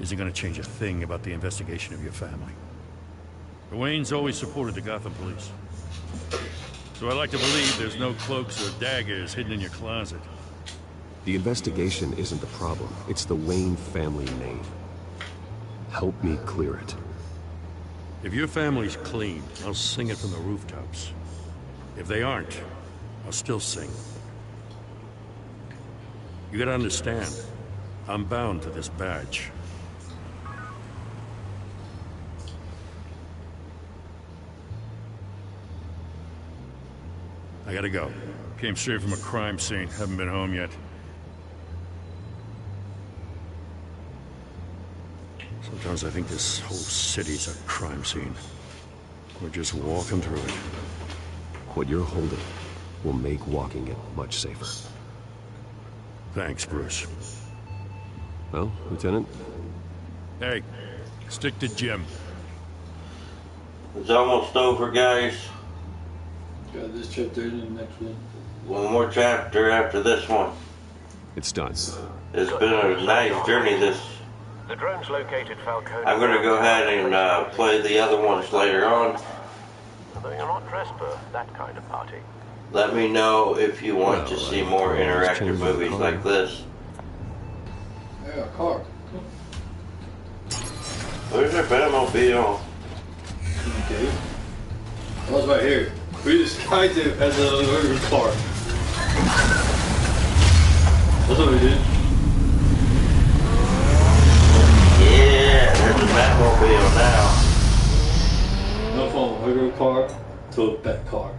D: isn't gonna change a thing about the investigation of your family. The Waynes always supported the Gotham police. So I like to believe there's no cloaks or daggers hidden in your closet.
I: The investigation isn't the problem. It's the Wayne family name. Help me clear it.
D: If your family's clean, I'll sing it from the rooftops. If they aren't, I'll still sing. You gotta understand, I'm bound to this badge. I gotta go. Came straight from a crime scene. Haven't been home yet. Sometimes I think this whole city's a crime scene. We're just walking through it.
I: What you're holding will make walking it much safer.
D: Thanks, Bruce.
I: Well, Lieutenant?
D: Hey, stick to Jim.
A: It's almost over, guys.
B: Got this chapter and the next one.
A: One more chapter after this one.
I: It's done.
A: It's been a nice journey
T: The drones located Falcone.
A: I'm going to go ahead and play the other ones later on.
T: Although you're not dressed for that kind of party.
A: Let me know if you want to see more interactive movies like this.
B: Yeah, car.
A: Where's their Batmobile?
B: Okay. I was right here. We just tried to as a car. That's what we did.
A: Yeah, there's a Batmobile now.
B: No from a regular car to a bat car.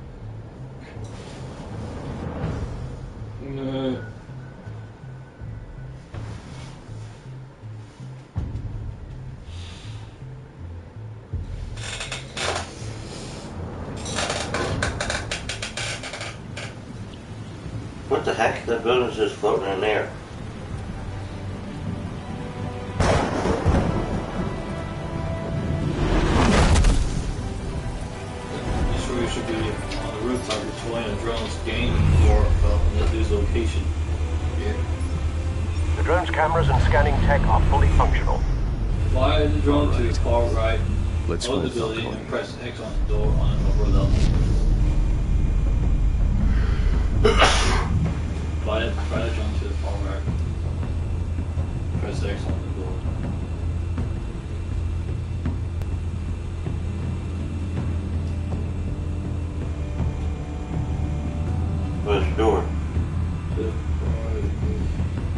B: No.
A: What the heck? That building's just floating in there.
B: I'm sure you should be on the rooftop deploying a drone's game for this location. Yeah.
T: The drone's cameras and scanning tech are fully functional.
B: Fly the drone to the far right
S: Let's
B: of the
S: find
B: building
S: Falcone.
B: and press X on the door on an upper level. Fly the drone to the far right. Press X on the door.
A: Where's the door?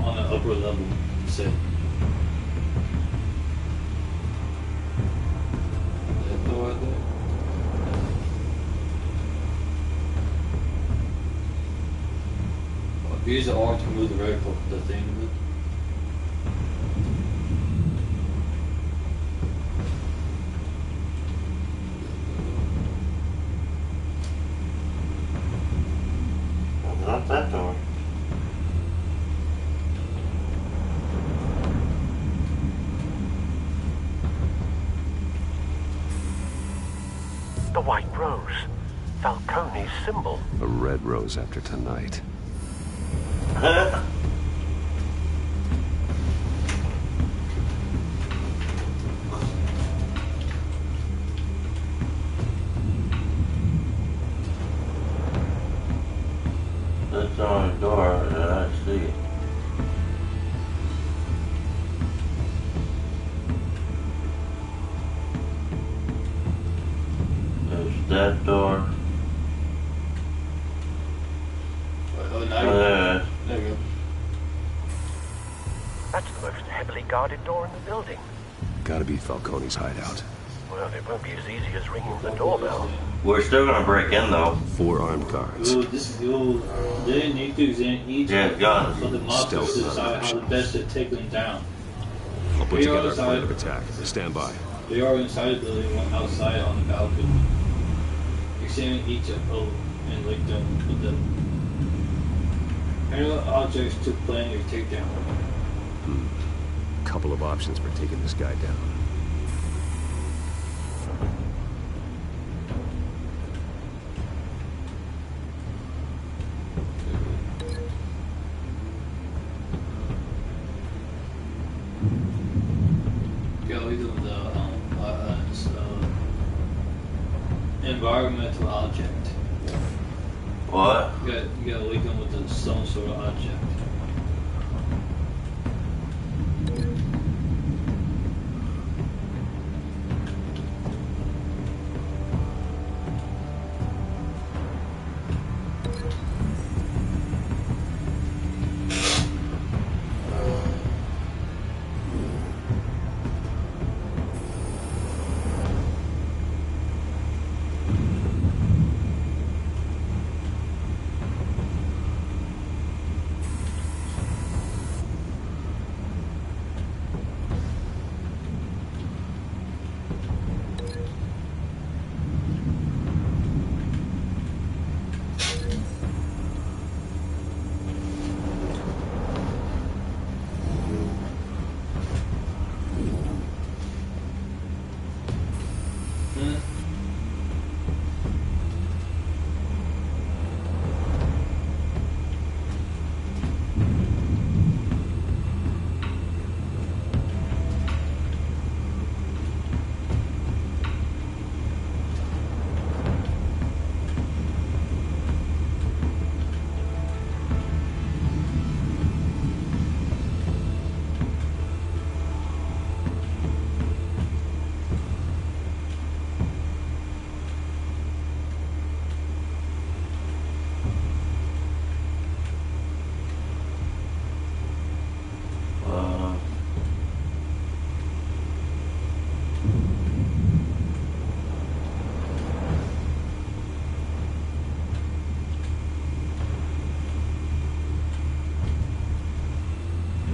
B: On the upper level, say. That door right there. Use the R to move the reticle, the thing.
A: Not that door.
T: The white rose. Falcone's symbol.
S: A red rose after tonight.
A: That's on the door that I see. There's that door.
B: Oh, now
A: There.
B: there you go.
T: That's the most heavily guarded door in the building.
S: Gotta be Falcone's hideout.
T: Well, it won't be as easy as ringing the doorbell.
A: We're still gonna break in though.
S: 4 armed guards.
B: They need to examine each
A: Yeah, guns.
B: so the monsters
S: Stealth, not
B: decide
S: an
B: how
S: option.
B: best to take them down.
S: I'll put
B: They are
S: together a plan
B: inside-
S: of attack. Stand by.
B: They are inside the building, one outside on the balcony. Examine each of them and link them with them. Any objects to plan your takedown.
S: Couple of options for taking this guy down.
B: Yeah, we do the environmental object.
A: What?
B: You gotta link them with some sort of object.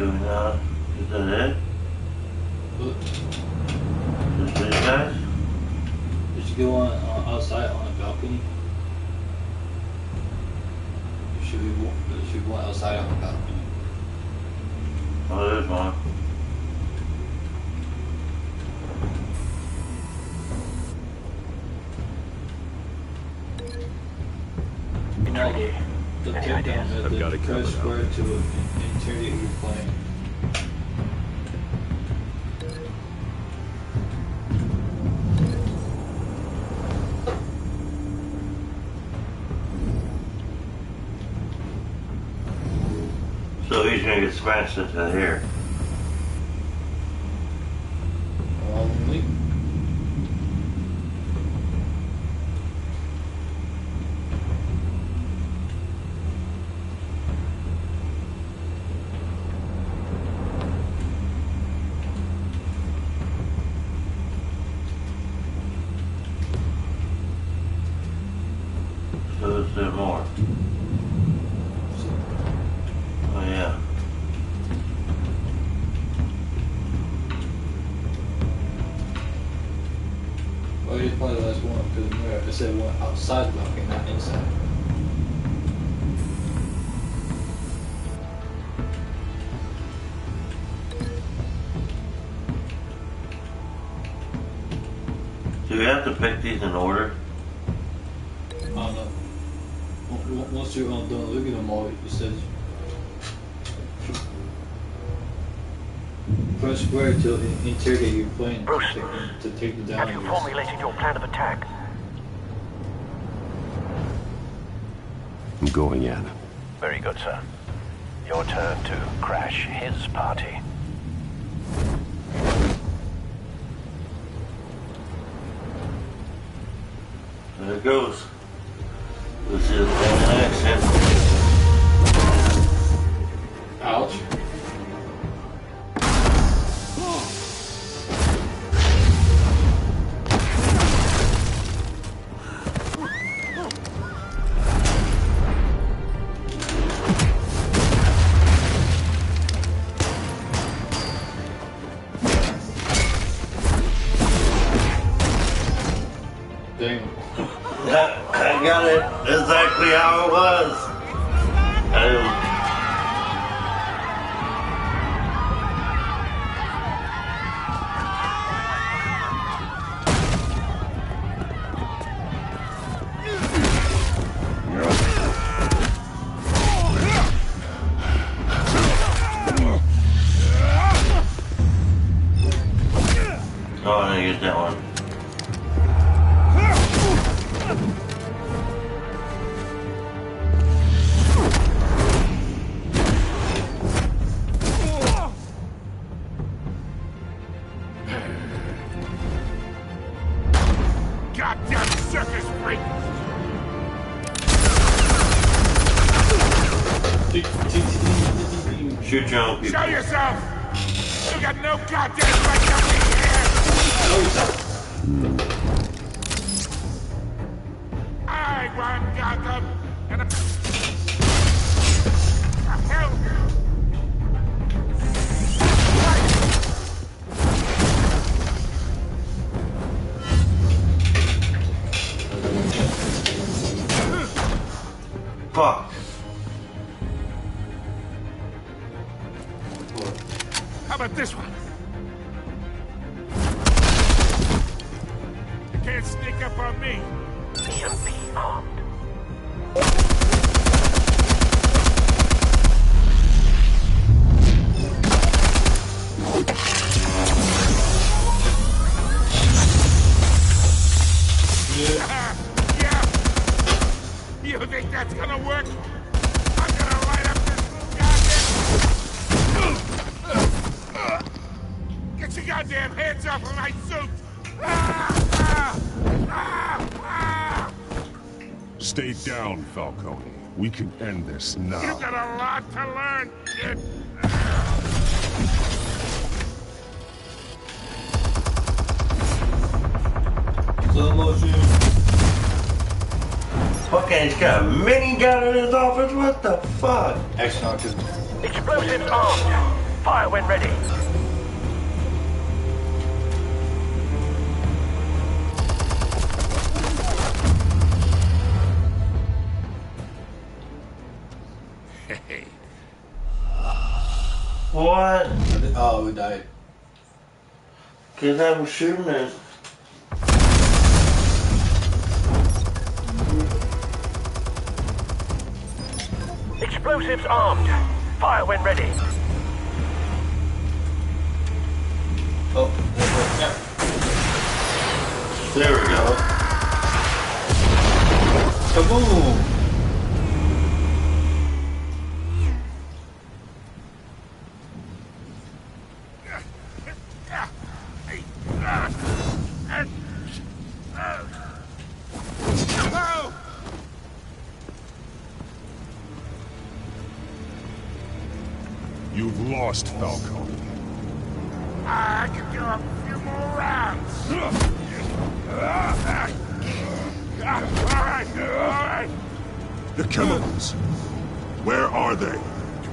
A: Do we not? Is that it? Just these guys?
B: Did you go on outside on a balcony? You should go outside on a balcony.
A: Oh, there's one.
B: Trippie. The takedown
I: I've got it covered.
B: press square to interrogate your plane.
A: So he's gonna get smashed into here.
B: Probably.
A: So let's do more. Oh yeah.
B: Oh, it's probably the last one because it said one outside the balcony, not inside.
A: Do we have to pick these in order?
B: I don't know. Once you're done looking at them all, it says press square to interrogate your plane
T: Bruce,
B: to take the
T: have you
B: down.
T: formulated your plan of attack?
S: I'm going in.
T: Very good, sir. Your turn to crash his party.
A: There it goes. This is an action.
B: Ouch. Damn.
A: I got it exactly how it was. Oh, I didn't get that one.
J: Goddamn circus freak!
A: Shoot your own people.
J: Show yourself! You got no goddamn right to be here! I want Gotham and a... hell!
A: Fuck.
J: How about this one? You can't sneak up on me.
T: EMP armed.
J: Yeah. You think that's gonna work? I'm gonna light up this goddamn... Get your goddamn hands off of my suit!
F: Stay down, Falcone. We can end this now.
J: You've got a lot to learn, kid.
B: Slow motion.
A: Fucking, he's got a minigun in his office. What the fuck?
B: Action option.
T: Explosives armed. Fire when ready.
J: Hey.
A: What?
B: Oh, we died.
A: Cause I was shooting it.
T: Explosives armed. Fire when ready.
B: Oh,
A: there we go.
B: Kaboom!
F: You've lost, Falcone.
J: I can do a few more rounds. All right.
F: The chemicals. Where are they?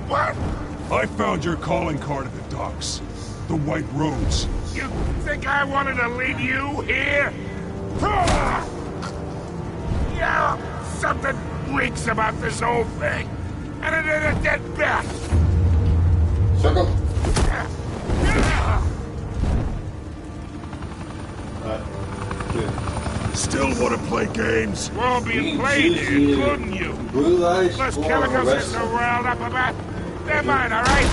J: What?
F: I found your calling card at the docks. The White Rose.
J: You think I wanted to leave you here? Yeah, something reeks about this whole thing. And it is a dead bat.
B: Circle.
F: Still want to play games?
J: Won't be played here, couldn't you?
B: Brutalized
J: Less
B: or
J: chemicals you're
B: arrested.
J: so riled up about. They're mine, all right?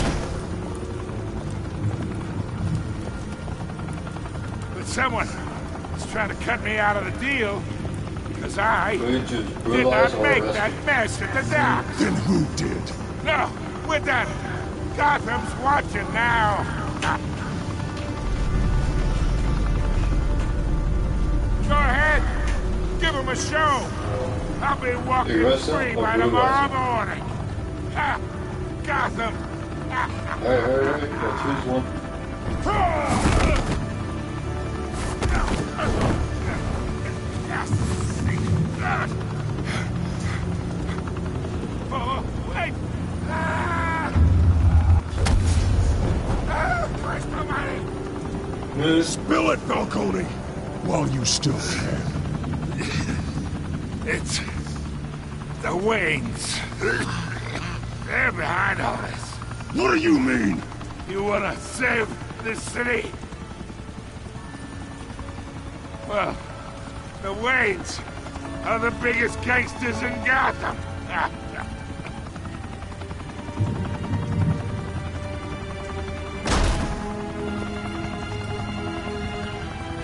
J: But someone is trying to cut me out of the deal because I did not make that mess at the docks.
F: Then who did?
J: No, we're done. Gotham's watching now. Go ahead. Give him a show. I'll be walking free by tomorrow morning. Ha! Gotham.
B: Alright. Gotta choose one.
J: Oh, wait. Where's my money?
F: Spill it, Falcone, while you still can.
J: It's the Waynes. They're behind all this.
F: What do you mean?
J: You wanna save this city? Well, the Waynes are the biggest gangsters in Gotham.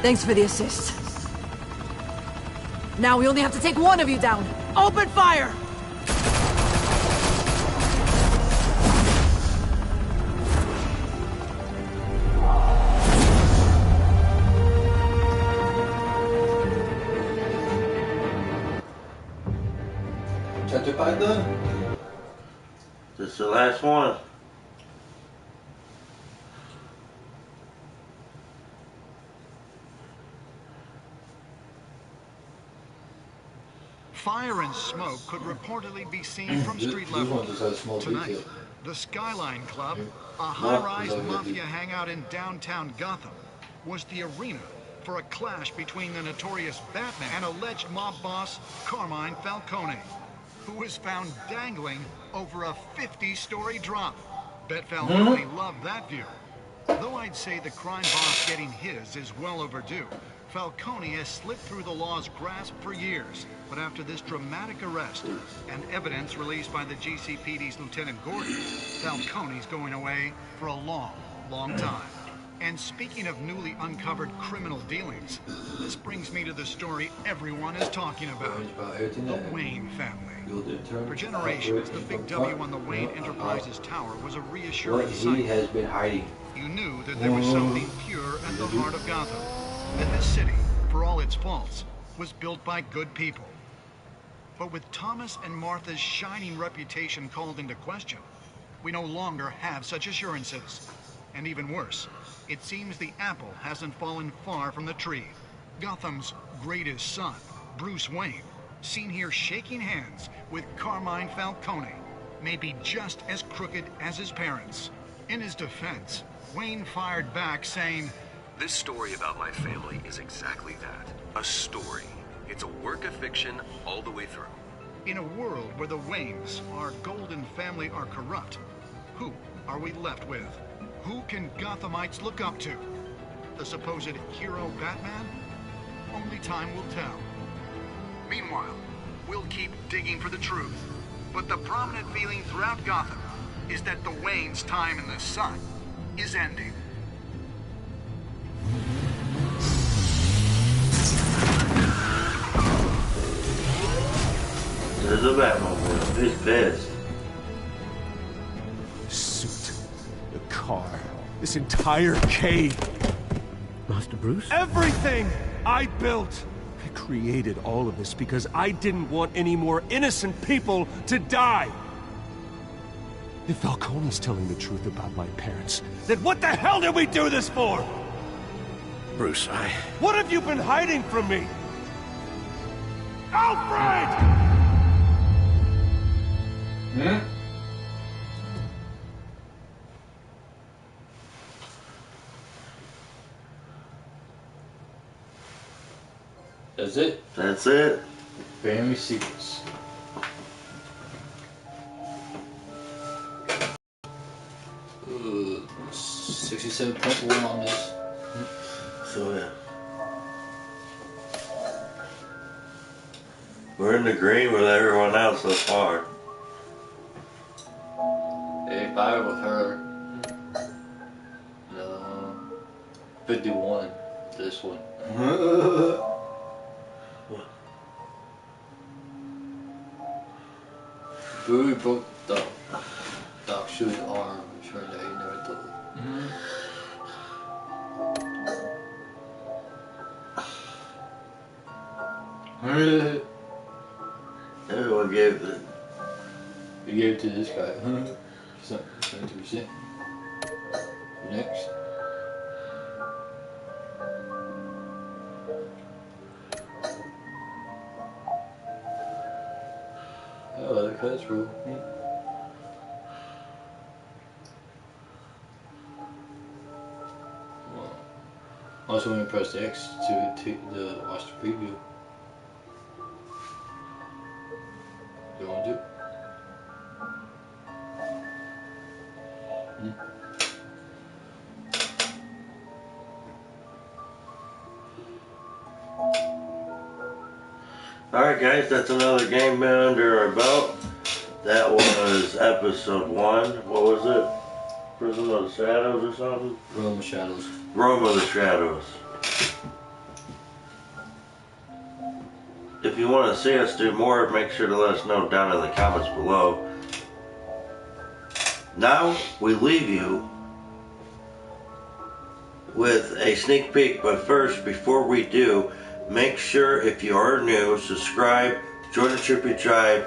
Q: Thanks for the assist. Now we only have to take one of you down. Open fire!
B: Chapter 5 done?
A: This is the last one.
E: Fire and smoke could reportedly be seen from street level. Tonight, the Skyline Club, a high-rise mafia hangout in downtown Gotham, was the arena for a clash between the notorious Batman and alleged mob boss Carmine Falcone, who was found dangling over a 50-story drop. Bet Falcone loved that view. Though I'd say the crime boss getting his is well overdue, Falcone has slipped through the law's grasp for years. But after this dramatic arrest and evidence released by the GCPD's Lieutenant Gordon, Falcone's going away for a long, long time. And speaking of newly uncovered criminal dealings, this brings me to the story everyone is talking about, the Wayne family. For generations, the big W on the Wayne Enterprises Tower was a reassuring sight.
B: He has been hiding.
E: You knew that there was something pure at the heart of Gotham, that this city, for all its faults, was built by good people. But with Thomas and Martha's shining reputation called into question, we no longer have such assurances. And even worse, it seems the apple hasn't fallen far from the tree. Gotham's greatest son, Bruce Wayne, seen here shaking hands with Carmine Falcone, may be just as crooked as his parents. In his defense, Wayne fired back saying,
I: This story about my family is exactly that. A story. It's a work of fiction all the way through.
E: in a world where the Waynes, our golden family, are corrupt, who are we left with? Who can Gothamites look up to? The supposed hero Batman? Only time will tell. Meanwhile, we'll keep digging for the truth. But the prominent feeling throughout Gotham is that the Waynes' time in the sun is ending.
A: There's a Batmobile. He's pissed.
F: The suit, the car, this entire cave.
G: Master Bruce?
F: Everything I built! I created all of this because I didn't want any more innocent people to die! If Falcone's telling the truth about my parents, then what the hell did we do this for?
G: Bruce,
F: What have you been hiding from me? Alfred!
B: That's it?
A: That's it.
B: Family secrets. Ooh, 67.1 on this.
A: So yeah. We're in the green with everyone else so far.
B: 85 with her. No. 51. This one. Bowie broke Doc Shoe's arm, ensuring that he never told.
A: Everyone gave it.
B: You gave it to this guy. 72%. Next. Oh, the cut's rule. Also, when you press X to watch the preview. You want to do?
A: Alright guys, that's another game been under our belt. That was episode 1. What was it? Prison of the Shadows or something?
B: Realm of Shadows.
A: Realm of the Shadows. If you want to see us do more, make sure to let us know down in the comments below. Now, we leave you with a sneak peek, but first, before we do, make sure if you are new, subscribe, join the Trippie tribe,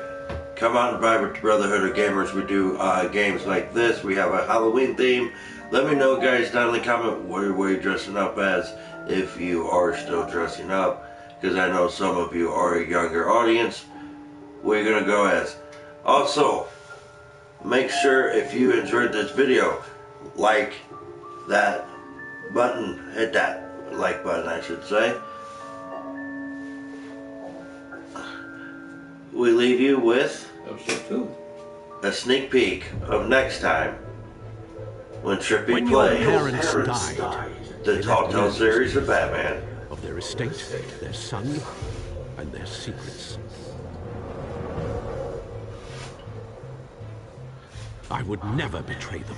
A: come out and vibe with the Brotherhood of Gamers. We do games like this. We have a Halloween theme. Let me know guys down in the comment what you're dressing up as, if you are still dressing up, because I know some of you are a younger audience. What are you going to go as? Also, make sure if you enjoyed this video, like that button, hit that like button I should say. We leave you with a sneak peek of next time when Trippie plays the Telltale series of Batman.
G: Of their estate, their son, and their secrets. I would never betray them.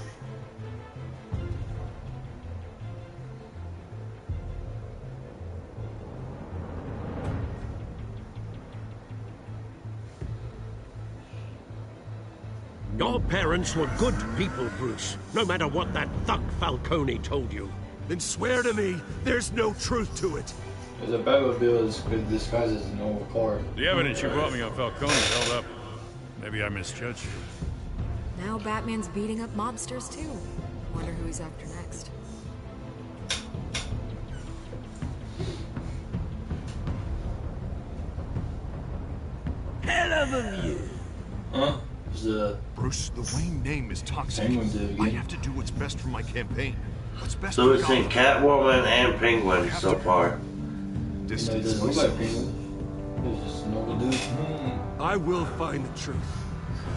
G: Your parents were good people, Bruce, no matter what that thug Falcone told you.
F: Then swear to me, there's no truth to it.
B: There's a Batmobile that's disguised as a normal car.
D: The evidence you brought me on Falcone held up. Maybe I misjudged you.
M: Now Batman's beating up mobsters too. Wonder who he's after next.
O: Hell of a view.
B: Huh? What's
K: Bruce, the Wayne name is toxic. I have to do what's best for my campaign. What's best
A: So
K: for
A: we've seen Catwoman and Penguin so far.
K: Distance
F: I will find the truth.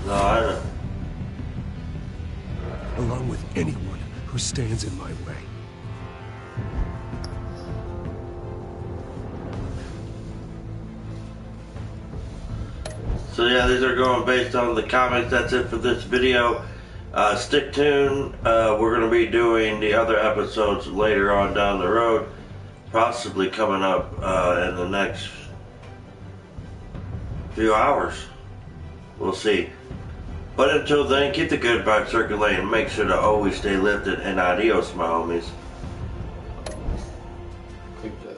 A: No, I don't.
F: Along with anyone who stands in my way.
A: So yeah, these are going based on the comics. That's it for this video. Stick tuned. We're going to be doing the other episodes later on down the road. Possibly coming up in the next few hours. We'll see. But until then, keep the good vibes circulating. Make sure to always stay lifted. And adios, my homies.
B: Click that.